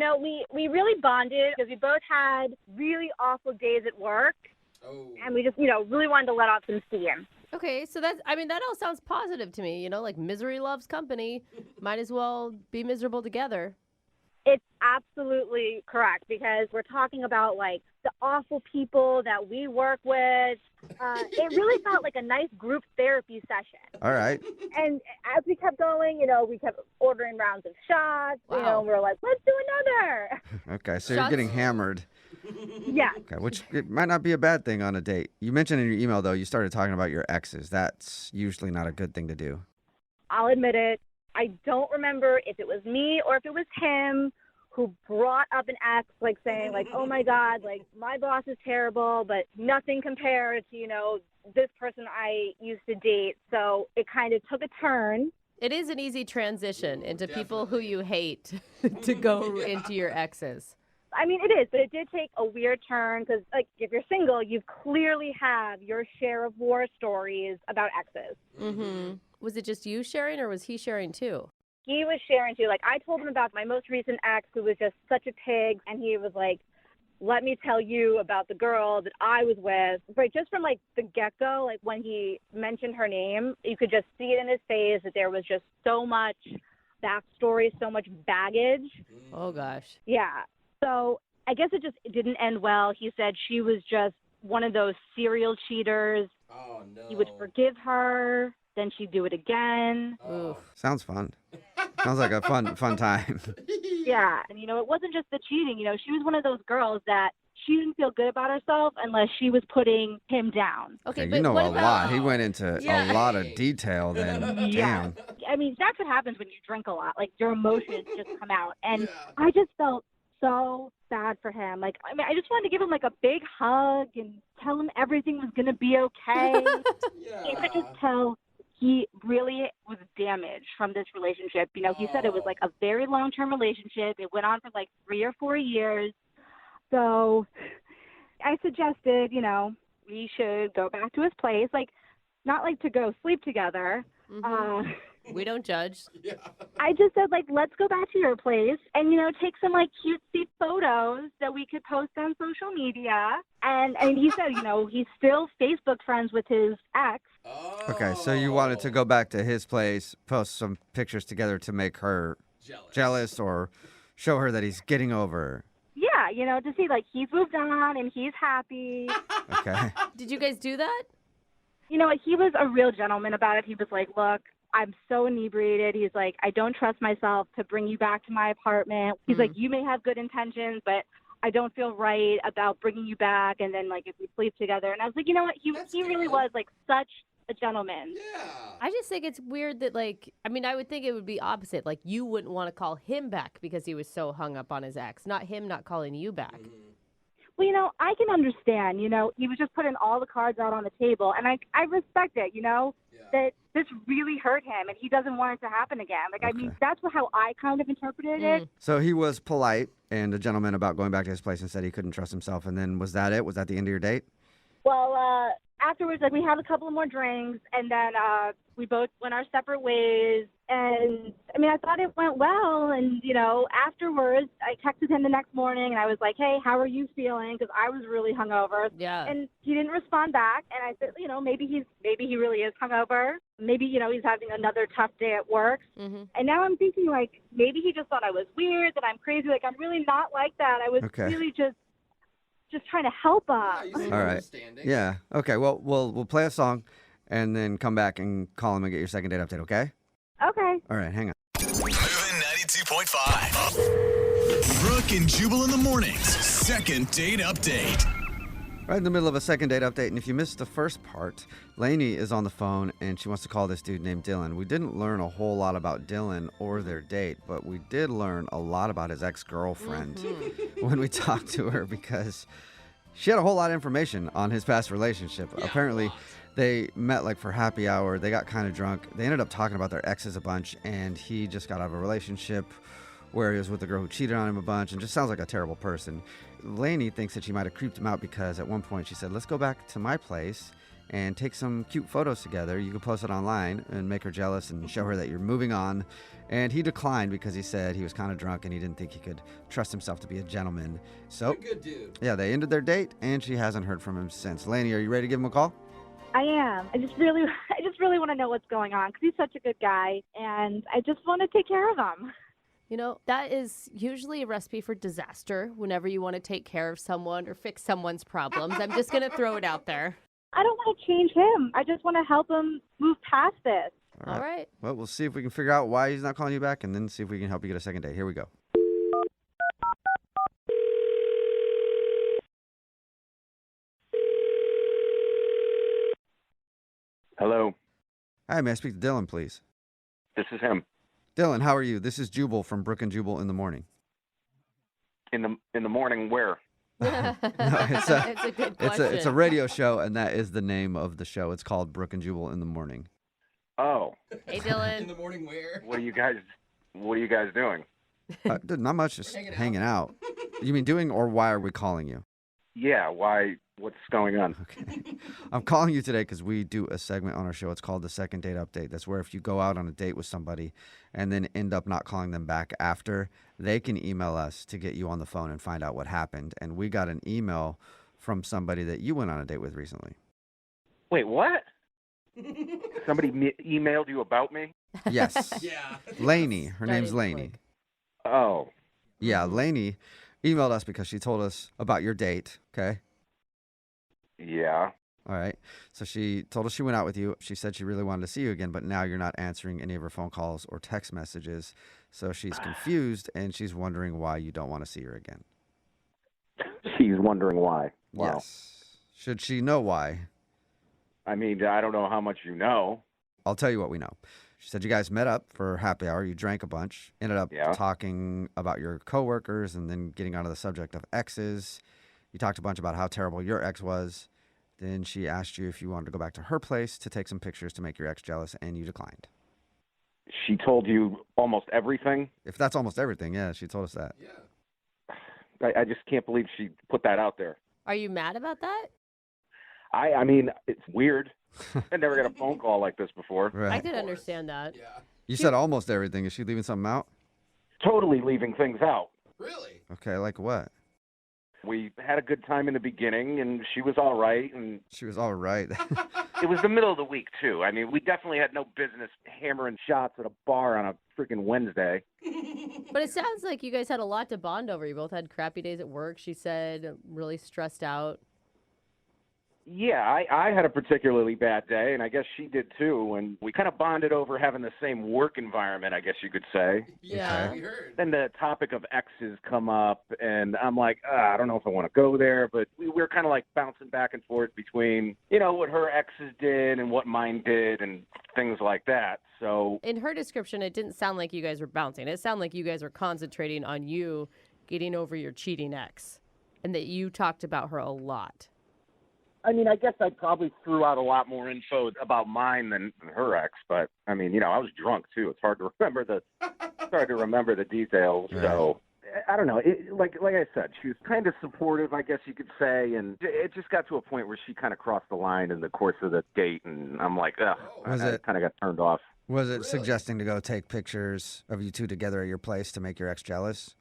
We really bonded because we both had really awful days at work. Oh. And we just, really wanted to let off some steam. Okay, so that all sounds positive to me. Misery loves company. Might as well be miserable together. It's absolutely correct because we're talking about the awful people that we work with. It really felt like a nice group therapy session. All right. And as we kept going, we kept ordering rounds of shots. Wow. We were like, let's do another. Okay, so Shots? you're getting hammered. Yeah. Okay, which it might not be a bad thing on a date. You mentioned in your email, though, you started talking about your exes. That's usually not a good thing to do. I'll admit it. I don't remember if it was me or if it was him who brought up an ex, saying, oh, my God, my boss is terrible, but nothing compared to, this person I used to date. So it kind of took a turn. It is an easy transition into people who you hate to go into your exes. I mean, it is, but it did take a weird turn because, like, if you're single, you clearly have your share of war stories about exes. Mm-hmm. Was it just you sharing, or was he sharing too? He was sharing too. Like, I told him about my most recent ex who was just such a pig, and he was like, let me tell you about the girl that I was with. But just from, like, the get-go, like, when he mentioned her name, you could just see it in his face that there was just so much backstory, so much baggage. Oh, gosh. Yeah. So I guess it just didn't end well. He said she was just one of those serial cheaters. Oh, no. He would forgive her, then she'd do it again. Oh. Sounds fun. Sounds like a fun time. Yeah. And, it wasn't just the cheating. She was one of those girls that she didn't feel good about herself unless she was putting him down. Okay, You but know what a about... lot. He went into a lot of detail then. Yeah. Damn. I mean, that's what happens when you drink a lot. Like, your emotions just come out. And I just felt so sad for him. Like, I mean, I just wanted to give him, like, a big hug and tell him everything was going to be okay. You could just tell he really was damaged from this relationship. He said it was, like, a very long-term relationship. It went on for, like, 3 or 4 years. So I suggested, we should go back to his place. Like, not, like, to go sleep together. Mm-hmm. We don't judge. I just said, like, let's go back to your place and, take some, like, cutesy photos that we could post on social media. And he said, he's still Facebook friends with his ex. Okay, so you wanted to go back to his place, post some pictures together to make her jealous or show her that he's getting over her. Yeah, to see, like, he's moved on and he's happy. Okay. Did you guys do that? He was a real gentleman about it. He was like, look, I'm so inebriated. He's like, I don't trust myself to bring you back to my apartment. He's like, you may have good intentions, but I don't feel right about bringing you back. And then, like, if we sleep together. And I was like, you know what? He really was, like, such a gentleman. Yeah. I just think it's weird that, like, I mean, I would think it would be opposite. Like, you wouldn't want to call him back because he was so hung up on his ex, not him not calling you back. Well, I can understand, he was just putting all the cards out on the table. And I respect it, that this really hurt him and he doesn't want it to happen again. Like, I mean, that's how I kind of interpreted it. So he was polite and a gentleman about going back to his place and said he couldn't trust himself. And then was that it? Was that the end of your date? Well, afterwards, like, we had a couple of more drinks and then we both went our separate ways. And, I mean, I thought it went well. And, afterwards, I texted him the next morning and I was like, hey, how are you feeling? Because I was really hungover. Yeah. And he didn't respond back. And I said, maybe he really is hungover. Maybe, he's having another tough day at work. Mm-hmm. And now I'm thinking, like, maybe he just thought I was weird, that I'm crazy. Like, I'm really not like that. I was really just trying to help him. All right. Yeah. Okay. Well, we'll play a song and then come back and call him and get your second date update, okay? Okay. All right. Hang on. Moving 92.5. Brooke and Jubal in the mornings. Second date update. Right in the middle of a second date update, and if you missed the first part, Lainey is on the phone, and she wants to call this dude named Dylan. We didn't learn a whole lot about Dylan or their date, but we did learn a lot about his ex-girlfriend when we talked to her because she had a whole lot of information on his past relationship. Apparently, they met like for happy hour. They got kind of drunk. They ended up talking about their exes a bunch, and he just got out of a relationship where he was with a girl who cheated on him a bunch and just sounds like a terrible person. Lainey thinks that she might have creeped him out because at one point she said, let's go back to my place and take some cute photos together. You can post it online and make her jealous and show her that you're moving on. And he declined because he said he was kind of drunk and he didn't think he could trust himself to be a gentleman. So, Good dude. yeah, they ended their date and she hasn't heard from him since. Lainey, are you ready to give him a call? I am. I just really want to know what's going on because he's such a good guy, and I just want to take care of him. That is usually a recipe for disaster whenever you want to take care of someone or fix someone's problems. I'm just going to throw it out there. I don't want to change him. I just want to help him move past this. All right. Well, we'll see if we can figure out why he's not calling you back and then see if we can help you get a second date. Here we go. Hello. Hi, may I speak to Dylan, please? This is him. Dylan, how are you? This is Jubal from Brooke and Jubal in the morning. In the morning, where? No, it's a good question. It's a radio show, and that is the name of the show. It's called Brooke and Jubal in the morning. Oh. Hey, Dylan. In the morning wear. What are you guys doing? Dude, not much, just hanging out. You mean doing, or why are we calling you? Yeah, why? What's going on? Okay. I'm calling you today because we do a segment on our show. It's called the Second Date Update. That's where if you go out on a date with somebody and then end up not calling them back after, they can email us to get you on the phone and find out what happened. And we got an email from somebody that you went on a date with recently. Wait, what? Somebody emailed you about me? Yes. Yeah. Lainey. Her name's Lainey. Oh. Yeah, Lainey emailed us because she told us about your date, okay? Yeah. All right. So she told us she went out with you. She said she really wanted to see you again, but now you're not answering any of her phone calls or text messages. So she's confused, and she's wondering why you don't want to see her again. She's wondering why. Wow. Yes. Should she know why? I mean, I don't know how much you know. I'll tell you what we know. She said you guys met up for happy hour. You drank a bunch. Ended up talking about your coworkers and then getting onto the subject of exes. You talked a bunch about how terrible your ex was. Then she asked you if you wanted to go back to her place to take some pictures to make your ex jealous, and you declined. She told you almost everything? If that's almost everything, yeah, she told us that. Yeah. I just can't believe she put that out there. Are you mad about that? I mean, it's weird. I never got a phone call like this before. Right. I could understand that. Yeah. You said almost everything. Is she leaving something out? Totally leaving things out. Really? Okay, like what? We had a good time in the beginning, and she was all right. And She was all right. it was the middle of the week, too. I mean, we definitely had no business hammering shots at a bar on a freaking Wednesday. But it sounds like you guys had a lot to bond over. You both had crappy days at work, she said, really stressed out. Yeah, I had a particularly bad day, and I guess she did too. And we kind of bonded over having the same work environment, I guess you could say. Yeah. We heard. Then the topic of exes come up, and I'm like, I don't know if I want to go there, but we were kind of like bouncing back and forth between, you know, what her exes did and what mine did and things like that. So In her description, it didn't sound like you guys were bouncing. It sounded like you guys were concentrating on you getting over your cheating ex and that you talked about her a lot. I mean, I guess I probably threw out a lot more info about mine than her ex, but I mean, you know, I was drunk too. It's hard to remember the details. Right. So I don't know. Like I said, she was kind of supportive, I guess you could say, and it just got to a point where she kind of crossed the line in the course of the date, and I'm like, ugh, I kind of got turned off. Was it suggesting to go take pictures of you two together at your place to make your ex jealous?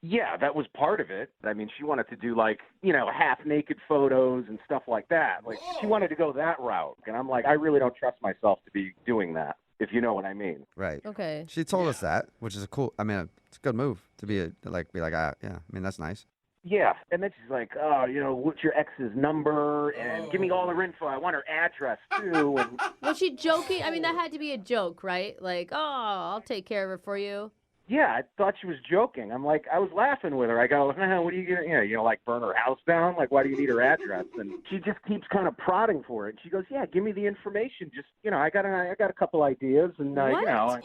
Yeah, that was part of it. I mean, she wanted to do like, you know, half-naked photos and stuff like that. Like, she wanted to go that route. And I'm like, I really don't trust myself to be doing that, if you know what I mean. Right. Okay. She told us that, which is a cool, I mean, it's a good move to be like, yeah, I mean, that's nice. Yeah, and then she's like, oh, you know, what's your ex's number? And give me all her info. I want her address, too. And Was she joking? I mean, that had to be a joke, right? Like, oh, I'll take care of it for you. yeah, I thought she was joking. I'm like, I was laughing with her. I go, what are you going to, you know, like burn her house down? Like, why do you need her address? And she just keeps kind of prodding for it. And she goes, yeah, give me the information. Just, you know, I got a couple ideas. And, you know.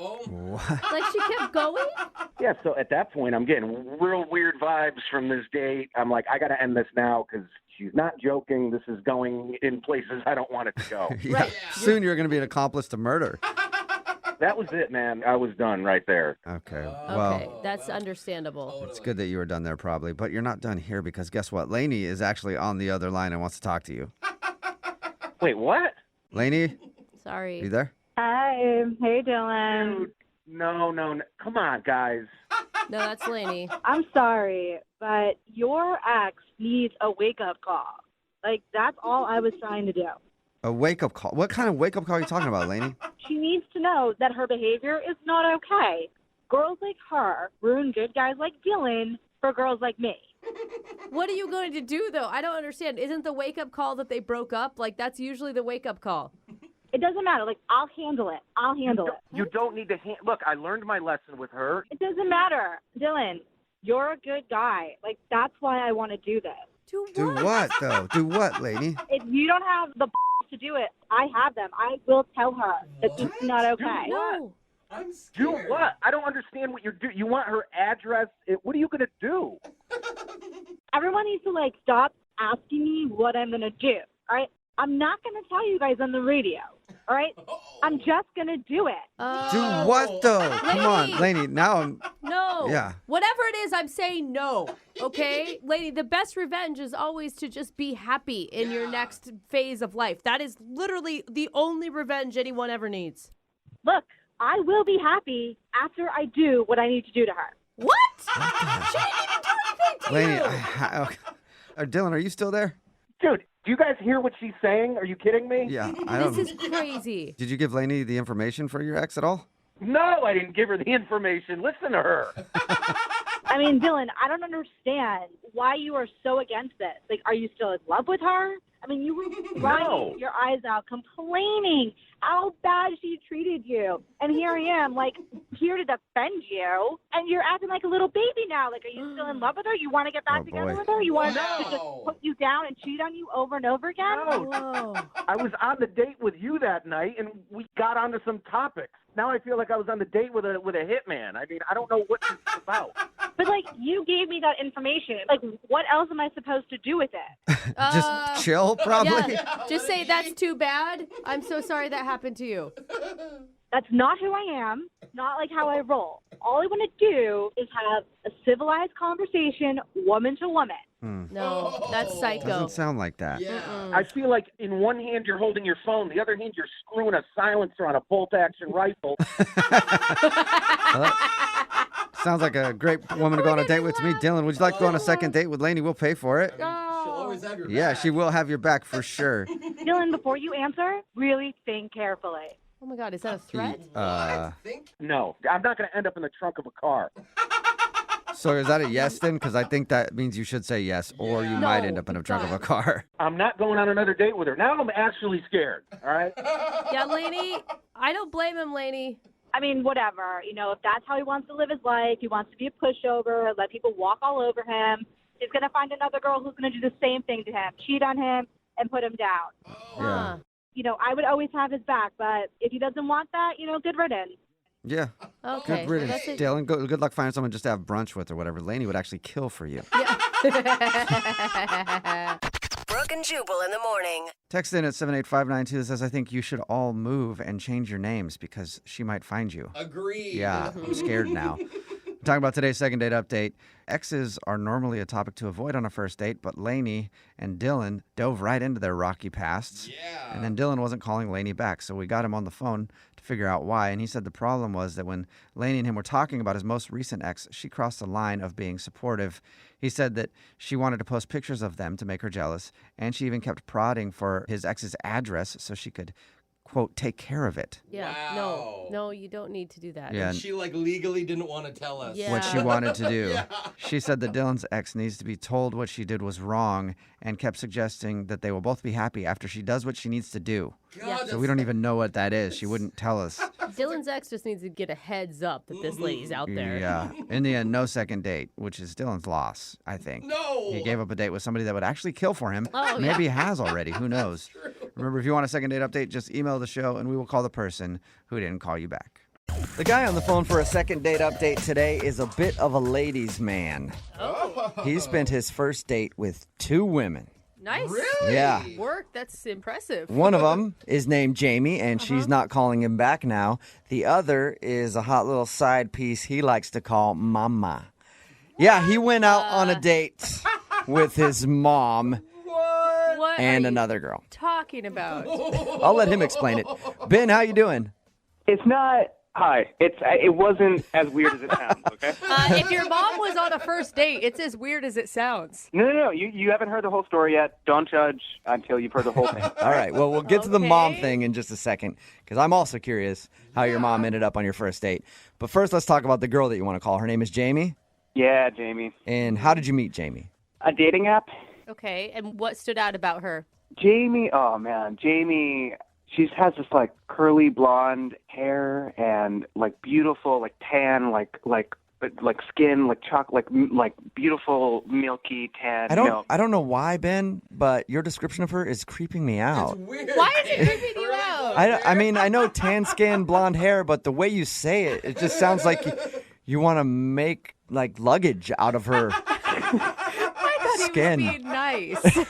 Like, she kept going? Yeah, so at that point, I'm getting real weird vibes from this date. I'm like, I got to end this now because she's not joking. This is going in places I don't want it to go. Yeah. Soon you're going to be an accomplice to murder. That was it, man. I was done right there. Okay. Okay, Well, that's understandable. it's good that you were done there probably, but you're not done here because guess what? Lainey is actually on the other line and wants to talk to you. Wait, what? Lainey, Sorry. you there? Hi. Hey, Dylan. Dude, no. Come on, guys. No, that's Lainey. I'm sorry, but your ex needs a wake-up call. Like, that's all I was trying to do. A wake-up call. What kind of wake-up call are you talking about, Lainey? She needs to know that her behavior is not okay. Girls like her ruin good guys like Dylan for girls like me. What are you going to do, though? I don't understand. Isn't the wake-up call that they broke up? Like, that's usually the wake-up call. It doesn't matter. Like, I'll handle it. You don't need to look, I learned my lesson with her. It doesn't matter. Dylan, you're a good guy. Like, that's why I want to do this. Do what, though? Do what, Lainey? If you don't have the to do it, I have them. I will tell her that this is not okay. No. I'm Do scared. what? I don't understand what you're doing. You want her address? What are you going to do? Everyone needs to, like, stop asking me what I'm going to do, all right? I'm not going to tell you guys on the radio. All right? I'm just going to do it. Do what, though? Come on, Lainey. Now I'm... No. Yeah. Whatever it is, I'm saying no. Okay? Lady, the best revenge is always to just be happy in your next phase of life. That is literally the only revenge anyone ever needs. Look, I will be happy after I do what I need to do to her. What? She didn't even do anything to Lainey, you. Dylan, are you still there? Dude, do you guys hear what she's saying? Are you kidding me? Yeah, I don't... This is crazy. Did you give Lainey the information for your ex at all? No, I didn't give her the information. Listen to her. I mean, Dylan, I don't understand why you are so against this. Like, are you still in love with her? I mean, you were crying your eyes out, complaining how bad she treated you. And here I am, like, here to defend you. And you're acting like a little baby now. Like, are you still in love with her? You want to get back together with her? You want her to just put you down and cheat on you over and over again? No. I was on the date with you that night, and we got onto some topics. Now I feel like I was on the date with a hitman. I mean, I don't know what this is about. But, like, you gave me that information. Like, what else am I supposed to do with it? Just chill, probably? Yeah. Just say that's too bad. I'm so sorry that happened to you. That's not who I am, not like how I roll. All I want to do is have a civilized conversation, woman to woman. No, that's psycho. Doesn't sound like that. I feel like in one hand you're holding your phone, the other hand you're screwing a silencer on a bolt-action rifle. Sounds like a great woman to go on a date with to me. Dylan, would you like to go on a second date with Lainey? We'll pay for it. She'll always have your back. Yeah, she will have your back for sure. Dylan, before you answer, really think carefully. Oh, my God. Is that a threat? No, I'm not going to end up in the trunk of a car. So is that a yes then? Because I think that means you should say yes, or you might end up in the trunk of a car. I'm not going on another date with her. Now I'm actually scared, all right? Yeah, Lainey, I don't blame him, Lainey. I mean, whatever. You know, if that's how he wants to live his life, he wants to be a pushover, let people walk all over him. He's going to find another girl who's going to do the same thing to him, cheat on him, and put him down. Yeah. You know, I would always have his back, but if he doesn't want that, you know, good riddance. Yeah. Okay. Good riddance. Dylan, good luck finding someone just to have brunch with or whatever. Lainey would actually kill for you. Brooke and Jubal in the morning. Text in at 78592 that says, I think you should all move and change your names because she might find you. Agreed. Yeah, I'm scared now. Talking about today's second date update. Exes are normally a topic to avoid on a first date, but Lainey and Dylan dove right into their rocky pasts. Yeah. And then Dylan wasn't calling Lainey back, so we got him on the phone to figure out why. And he said the problem was that when Lainey and him were talking about his most recent ex, she crossed the line of being supportive. He said that she wanted to post pictures of them to make her jealous, and she even kept prodding for his ex's address so she could, quote, take care of it. Yeah, no, you don't need to do that. Yeah. And she legally didn't want to tell us what she wanted to do. Yeah. She said that Dylan's ex needs to be told what she did was wrong and kept suggesting that they will both be happy after she does what she needs to do. God, so we don't even know what that is. She wouldn't tell us. Dylan's ex just needs to get a heads up that this lady's out there. Yeah. In the end, no second date, which is Dylan's loss, I think. No. He gave up a date with somebody that would actually kill for him. Oh, Maybe he has already. Who knows? Remember, if you want a second date update, just email the show and we will call the person who didn't call you back. The guy on the phone for a second date update today is a bit of a ladies' man. Oh. He spent his first date with 2 women. Nice. Really? Yeah. Work. That's impressive. One of them is named Jamie, and she's not calling him back now. The other is a hot little side piece he likes to call Mama. Yeah, he went out on a date with his mom What and are you another girl. talking about? I'll let him explain it. Ben, how you doing? It's not. Hi. It wasn't as weird as it sounds. Okay. If your mom was on a first date, it's as weird as it sounds. No. You haven't heard the whole story yet. Don't judge until you've heard the whole thing. All right. Well, we'll get to the mom thing in just a second because I'm also curious how your mom ended up on your first date. But first, let's talk about the girl that you want to call. Her name is Jamie. Yeah, Jamie. And how did you meet Jamie? A dating app. Okay, and what stood out about her? Jamie. Oh man, Jamie. She has this like curly blonde hair and like beautiful like tan like skin like chocolate like beautiful milky tan milk. I don't know why, Ben, but your description of her is creeping me out. Why is it creeping you out? I mean, I know tan skin, blonde hair, but the way you say it, it just sounds like you want to make like luggage out of her I thought skin. he was being nice.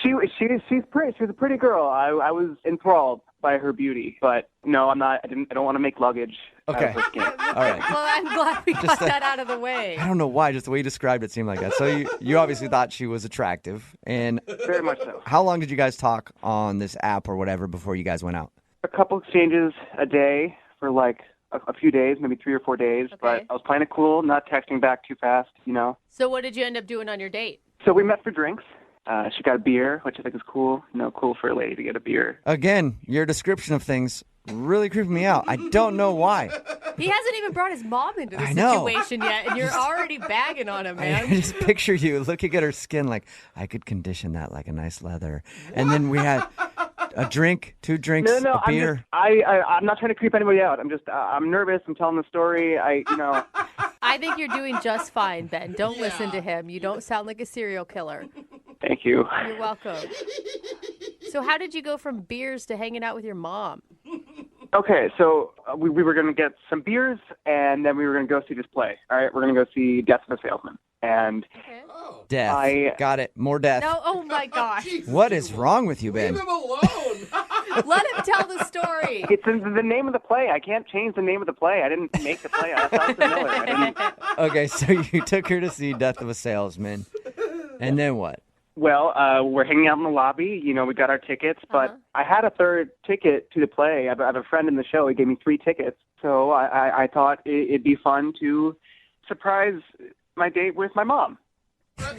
She She's pretty. She's a pretty girl. I was enthralled by her beauty, but no, I'm not. I don't want to make luggage out of her skin. All right. Well, I'm glad we got that out of the way. I don't know why, just the way you described it seemed like that. So you obviously thought she was attractive. And very much so. How long did you guys talk on this app or whatever before you guys went out? A couple exchanges a day for like a few days, maybe 3 or 4 days. Okay. But I was playing it cool, not texting back too fast, you know. So what did you end up doing on your date? So we met for drinks. She got a beer, which I think is cool. You know, cool for a lady to get a beer. Again, your description of things really creeped me out. I don't know why. He hasn't even brought his mom into the I know. situation yet, and you're already bagging on him, I man. just picture you looking at her skin like, I could condition that like a nice leather. And then we had a drink, 2 drinks, No, a beer. I'm not trying to creep anybody out. I'm nervous. I'm telling the story. I think you're doing just fine, Ben. Don't listen to him. You don't sound like a serial killer. Thank you. You're welcome. So how did you go from beers to hanging out with your mom? Okay, so we were going to get some beers, and then we were going to go see this play. All right, we're going to go see Death of a Salesman. And Death. Got it. More death. No, oh my gosh. What is wrong with you, Ben? Leave him alone. Let him tell the story. It's the name of the play. I can't change the name of the play. I didn't make the play. I thought it was Miller. I didn't. Okay, so you took her to see Death of a Salesman. And then what? Well, we're hanging out in the lobby. You know, we got our tickets, but I had a third ticket to the play. I have a friend in the show. He gave me 3 tickets. So I thought it'd be fun to surprise my date with my mom.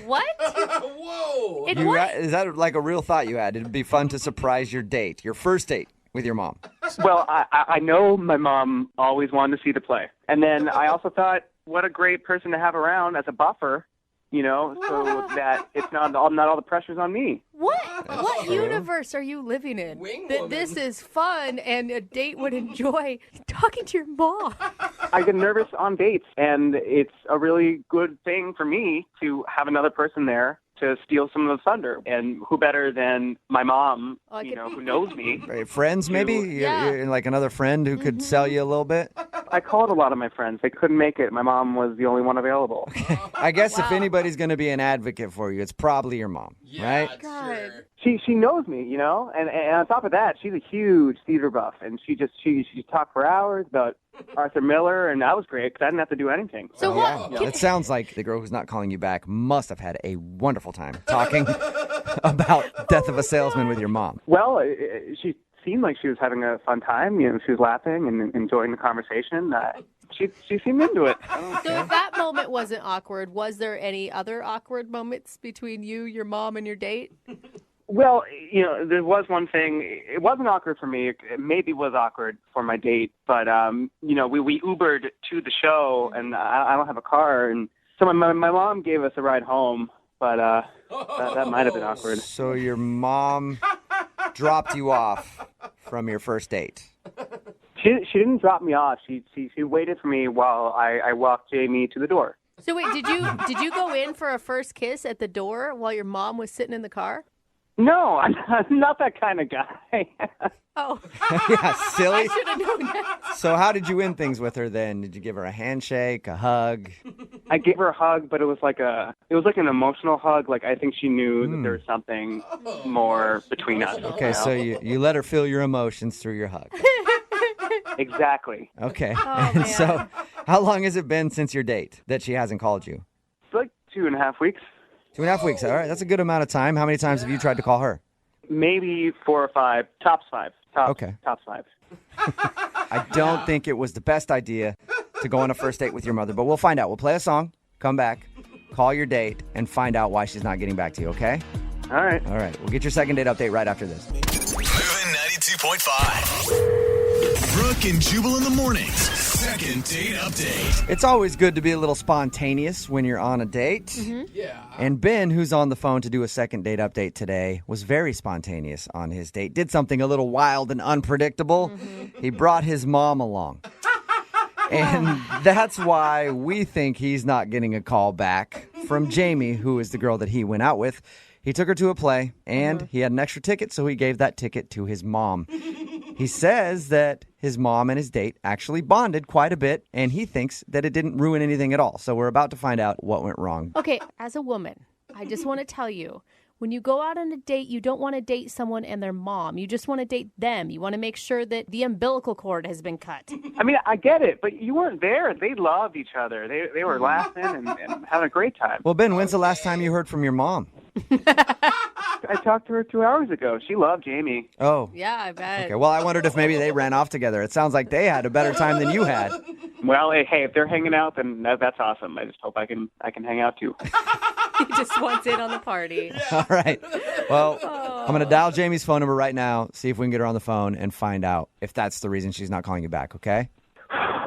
What? Whoa! Is that like a real thought you had? It'd be fun to surprise your date, your first date with your mom. Well, I know my mom always wanted to see the play. And then I also thought, what a great person to have around as a buffer, you know, so that it's not all the pressure's on me. What universe are you living in? That this is fun and a date would enjoy talking to your mom. I get nervous on dates, and it's a really good thing for me to have another person there to steal some of the thunder. And who better than my mom, who knows me. Right, friends, maybe? You're like another friend who could sell you a little bit? I called a lot of my friends. They couldn't make it. My mom was the only one available. I guess if anybody's going to be an advocate for you, it's probably your mom, right? Sure. She knows me, you know, and on top of that, she's a huge theater buff, and she talked for hours about Arthur Miller, and that was great because I didn't have to do anything. So what? It sounds like the girl who's not calling you back must have had a wonderful time talking about Death of a Salesman with your mom. Well, she seemed like she was having a fun time. You know, she was laughing and enjoying the conversation. She seemed into it. So if that moment wasn't awkward, was there any other awkward moments between you, your mom, and your date? Well, you know, there was one thing. It wasn't awkward for me. It maybe was awkward for my date. But, you know, we Ubered to the show, and I don't have a car. And so my mom gave us a ride home, but that might have been awkward. So your mom dropped you off from your first date? She didn't drop me off. She waited for me while I walked Jamie to the door. So wait, did you go in for a first kiss at the door while your mom was sitting in the car? No, I'm not that kind of guy. Oh. Yeah, silly. I should have known that. So how did you end things with her then? Did you give her a handshake, a hug? I gave her a hug, but it was like an emotional hug. Like I think she knew that there was something more between us. Okay, so you let her feel your emotions through your hug. Exactly. Okay. Oh, And man. so how long has it been since your date that she hasn't called you? It's like 2.5 weeks. 2.5 weeks. All right. That's a good amount of time. How many times have you tried to call her? Maybe 4 or 5. Tops 5. Tops 5. I don't think it was the best idea to go on a first date with your mother, but we'll find out. We'll play a song, come back, call your date, and find out why she's not getting back to you, okay? All right. All right. We'll get your second date update right after this. Moving 92.5. Brooke and Jubal in the mornings. Second date update. It's always good to be a little spontaneous when you're on a date. Mm-hmm. Yeah. And Ben, who's on the phone to do a second date update today, was very spontaneous on his date. Did something a little wild and unpredictable. He brought his mom along. And that's why we think he's not getting a call back from Jamie, who is the girl that he went out with. He took her to a play, and he had an extra ticket, so he gave that ticket to his mom. He says that his mom and his date actually bonded quite a bit, and he thinks that it didn't ruin anything at all. So we're about to find out what went wrong. Okay, as a woman, I just want to tell you, when you go out on a date, you don't want to date someone and their mom. You just want to date them. You want to make sure that the umbilical cord has been cut. I mean, I get it, but you weren't there. They loved each other. They were laughing and having a great time. Well, Ben, when's the last time you heard from your mom? I talked to her 2 hours ago. She loved Jamie. Oh. Yeah, I bet. Okay, well, I wondered if maybe they ran off together. It sounds like they had a better time than you had. Well, hey, if they're hanging out, then that's awesome. I just hope I can hang out too. He just wants in on the party. All right. Well, I'm going to dial Jamie's phone number right now, see if we can get her on the phone and find out if that's the reason she's not calling you back, okay?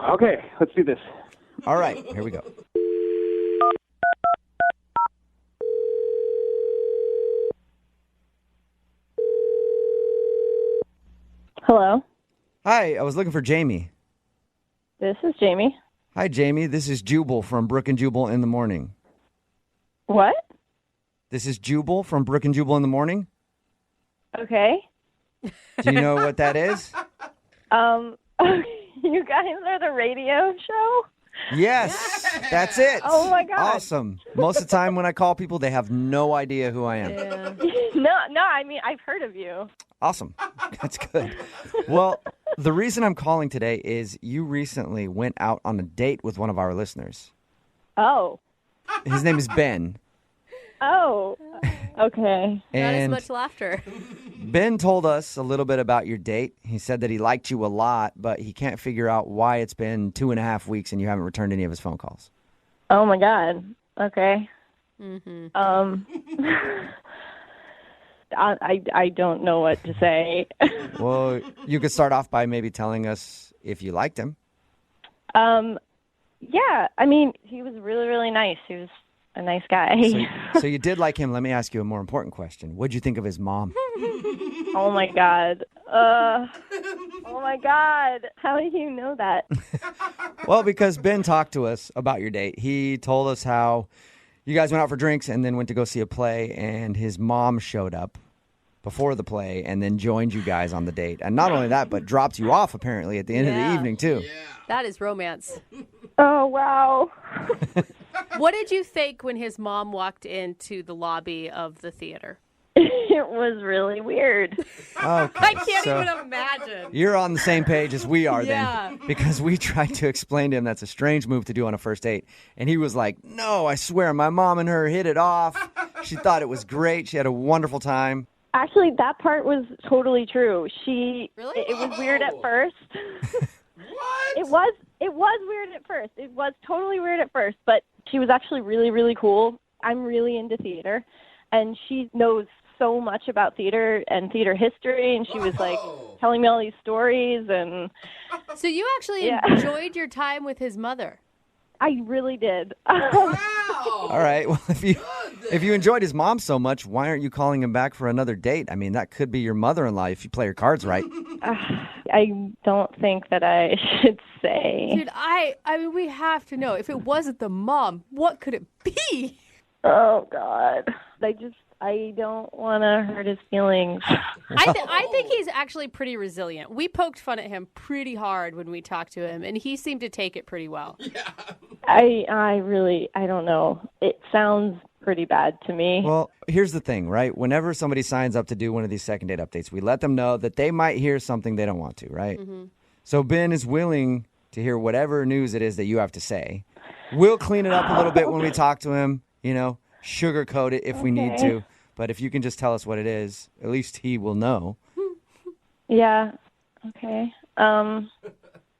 Okay, let's do this. All right, here we go. Hello. Hi, I was looking for Jamie. This is Jamie. Hi, Jamie. This is Jubal from Brooke and Jubal in the Morning. What? This is Jubal from Brooke and Jubal in the Morning. Okay. Do you know what that is? You guys are the radio show? Yes, that's it. Oh, my God. Awesome. Most of the time when I call people, they have no idea who I am. No, I mean, I've heard of you. Awesome. That's good. Well, the reason I'm calling today is you recently went out on a date with one of our listeners. Oh. His name is Ben. Oh. Okay. Not as And much laughter. Ben told us a little bit about your date. He said that he liked you a lot, but he can't figure out why it's been 2.5 weeks and you haven't returned any of his phone calls. Oh, my God. Okay. Mm-hmm. I don't know what to say. Well, you could start off by maybe telling us if you liked him. Yeah, I mean, he was really, really nice. He was a nice guy. So you did like him. Let me ask you a more important question. What'd you think of his mom? Oh, my God. Oh, my God. How do you know that? Well, because Ben talked to us about your date. He told us how you guys went out for drinks and then went to go see a play, and his mom showed up before the play and then joined you guys on the date. And not only that, but dropped you off, apparently, at the end of the evening, too. That is romance. Oh, wow. What did you think when his mom walked into the lobby of the theater? It was really weird. Okay, I can't so even imagine. you're on the same page as we are Yeah. then. Because we tried to explain to him that's a strange move to do on a first date. And he was like, no, I swear, my mom and her hit it off. She thought it was great. She had a wonderful time. Actually, that part was totally true. It was weird at first. What? It was weird at first. It was totally weird at first, but she was actually really, really cool. I'm really into theater, and she knows so much about theater and theater history, and she was like telling me all these stories. And So you actually enjoyed your time with his mother. I really did. All right. Well, if you enjoyed his mom so much, why aren't you calling him back for another date? I mean, that could be your mother-in-law if you play your cards right. I don't think that I should say. Dude, I mean, we have to know. If it wasn't the mom, what could it be? Oh, God. I don't want to hurt his feelings. I think he's actually pretty resilient. We poked fun at him pretty hard when we talked to him, and he seemed to take it pretty well. I don't know. It sounds pretty bad to me. Well, here's the thing, right? Whenever somebody signs up to do one of these second date updates, we let them know that they might hear something they don't want to, right? Mm-hmm. So Ben is willing to hear whatever news it is that you have to say. We'll clean it up a little bit when we talk to him, sugarcoat it if we need to. But if you can just tell us what it is, at least he will know. Yeah. Okay.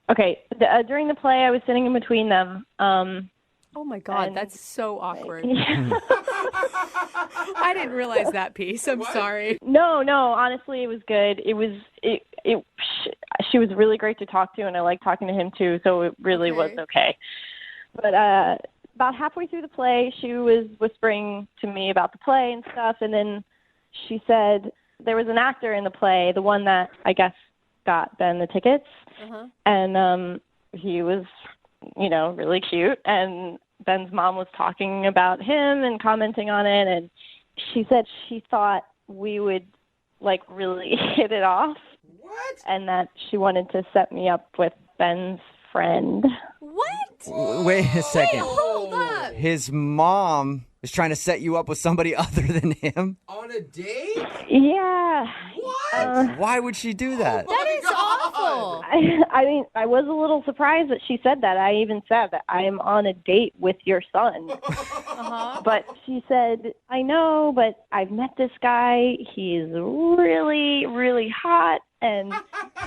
Okay. During the play, I was sitting in between them. Oh, my God. That's so awkward. I didn't realize that piece. I'm sorry. No. Honestly, it was good. She was really great to talk to, and I liked talking to him, too, so it really was okay. But about halfway through the play, she was whispering to me about the play and stuff, and then she said there was an actor in the play, the one that I guess got Ben the tickets, and he was, really cute, and Ben's mom was talking about him and commenting on it, and she said she thought we would, really hit it off. What? And that she wanted to set me up with Ben's friend. What? Wait a second. Wait, hold up. His mom is trying to set you up with somebody other than him? On a date? Yeah. Why would she do that? That is awful. I mean, I was a little surprised that she said that. I even said that I am on a date with your son. But she said, I know, but I've met this guy. He's really, really hot, and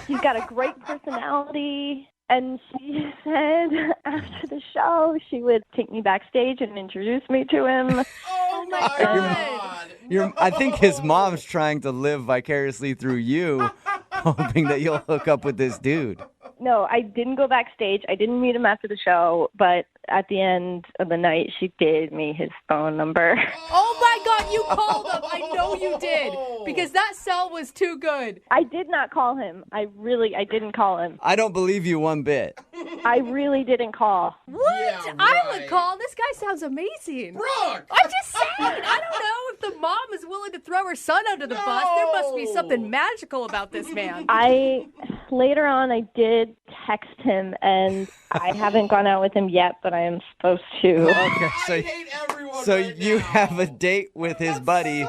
he's got a great personality. And she said after the show, she would take me backstage and introduce me to him. Oh my God. I think his mom's trying to live vicariously through you, hoping that you'll hook up with this dude. No, I didn't go backstage. I didn't meet him after the show, but at the end of the night, she gave me his phone number. Oh my God, you called him. I know you did, because that cell was too good. I did not call him. I didn't call him. I don't believe you one bit. I really didn't call. What? Yeah, I right. would call. This guy sounds amazing. Brooke! I'm just saying. I don't know if the mom is willing to throw her son under the bus. There must be something magical about this man. Later on, I did text him, and I haven't gone out with him yet, but I am supposed to. Okay, so you have a date with his buddy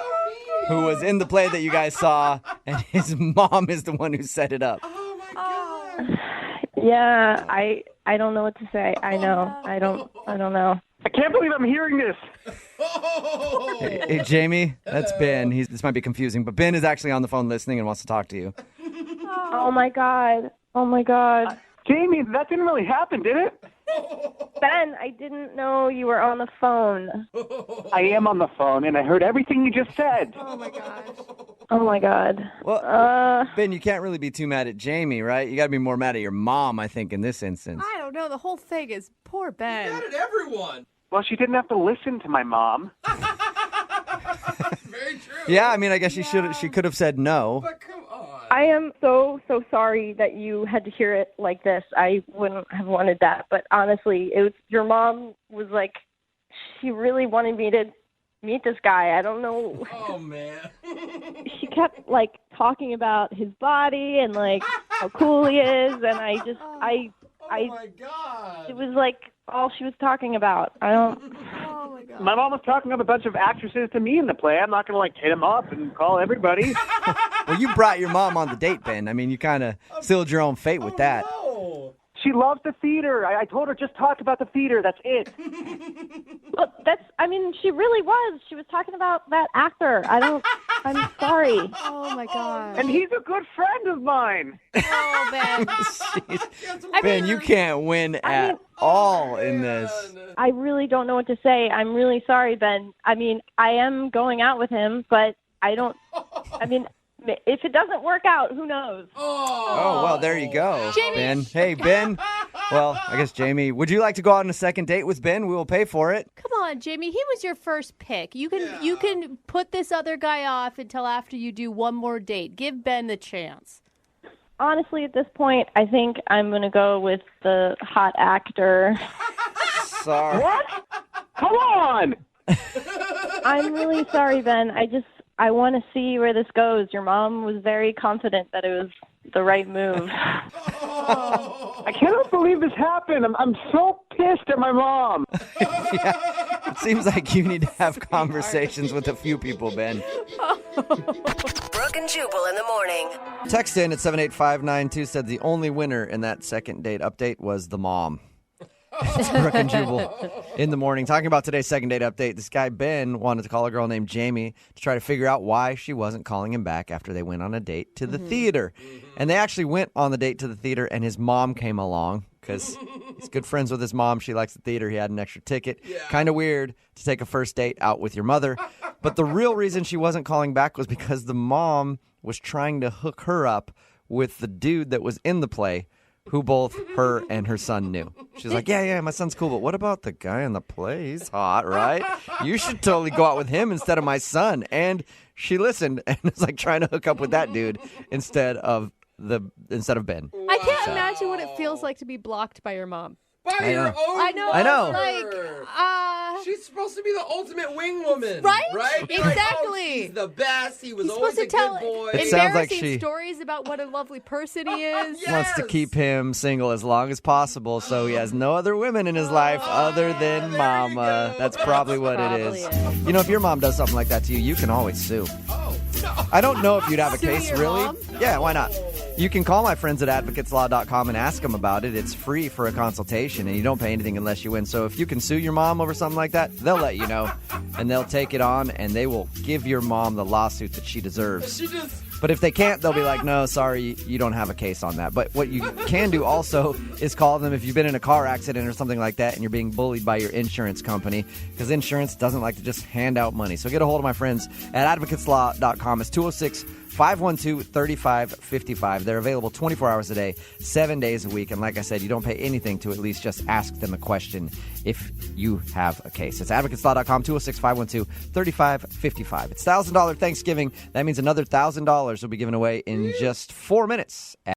who was in the play that you guys saw, and his mom is the one who set it up. Oh my God. Yeah, I don't know what to say. I know. I don't know. I can't believe I'm hearing this. Hey, Jamie, that's Ben. This might be confusing, but Ben is actually on the phone listening and wants to talk to you. Oh my God. Oh my God. Jamie, that didn't really happen, did it? Ben, I didn't know you were on the phone. I am on the phone, and I heard everything you just said. Oh my gosh. Oh my God. Well, Ben, you can't really be too mad at Jamie, right? You got to be more mad at your mom, I think, in this instance. I don't know. The whole thing is poor Ben. Mad at everyone. Well, she didn't have to listen to my mom. Very true. Yeah, I mean, I guess she could have said no. But come on. I am so sorry that you had to hear it like this. I wouldn't have wanted that. But honestly, your mom was like, she really wanted me to meet this guy. I don't know. Oh, man. She kept, like, talking about his body and, like, how cool he is. And Oh, my God. It was, like, all she was talking about. Oh my God. My mom was talking up a bunch of actresses to me in the play. I'm not going to, like, hit him up and call everybody. Well, you brought your mom on the date, Ben. I mean, you kind of sealed your own fate with that. No. She loves the theater. I told her just talk about the theater. That's it. But she really was. She was talking about that actor. I'm sorry. Oh my God. And he's a good friend of mine. Oh, Ben. Jeez. Ben, you can't win at all in this. I really don't know what to say. I'm really sorry, Ben. I mean, I am going out with him, but if it doesn't work out, who knows? Oh, well, there you go, Jamie. Ben. Hey, Ben. Well, I guess, Jamie, would you like to go out on a second date with Ben? We will pay for it. Come on, Jamie. He was your first pick. You can put this other guy off until after you do one more date. Give Ben the chance. Honestly, at this point, I think I'm going to go with the hot actor. Sorry. What? Come on! I'm really sorry, Ben. I want to see where this goes. Your mom was very confident that it was the right move. I cannot believe this happened. I'm so pissed at my mom. Yeah, it seems like you need to have conversations with a few people, Ben. Brooke and Jubal in the morning. Text in at 78592 said the only winner in that second date update was the mom. It's Brooke and Jubal in the morning. Talking about today's second date update, this guy Ben wanted to call a girl named Jamie to try to figure out why she wasn't calling him back after they went on a date to the theater. And they actually went on the date to the theater, and his mom came along because he's good friends with his mom. She likes the theater. He had an extra ticket. Yeah. Kind of weird to take a first date out with your mother. But the real reason she wasn't calling back was because the mom was trying to hook her up with the dude that was in the play, who both her and her son knew. She's like, yeah, my son's cool, but what about the guy in the play? He's hot, right? You should totally go out with him instead of my son. And she listened and was like trying to hook up with that dude instead of Ben. I can't imagine what it feels like to be blocked by your mom. Fire know. over I know. I know. Like, she's supposed to be the ultimate wing woman. Right? Right? Be like, Exactly. oh, he's the best. He was he's always supposed a to tell good boy. It sounds like embarrassing she- stories about what a lovely person he is. Wants to keep him single as long as possible, so he has no other women in his life other than Mama. That's probably what it is. You know, if your mom does something like that to you, you can always sue. I don't know if you'd have a Sue case, your really. mom? Yeah, why not? You can call my friends at advocateslaw.com and ask them about it. It's free for a consultation, and you don't pay anything unless you win. So if you can sue your mom over something like that, they'll let you know, and they'll take it on, and they will give your mom the lawsuit that she deserves. But if they can't, they'll be like, no, sorry, you don't have a case on that. But what you can do also is call them if you've been in a car accident or something like that and you're being bullied by your insurance company, because insurance doesn't like to just hand out money. So get a hold of my friends at advocateslaw.com. It's 206-512-3555. They're available 24 hours a day, 7 days a week. And like I said, you don't pay anything to at least just ask them a question if you have a case. It's advocateslaw.com, 206-512-3555. It's $1,000 Thanksgiving. That means another $1,000 will be given away in just 4 minutes.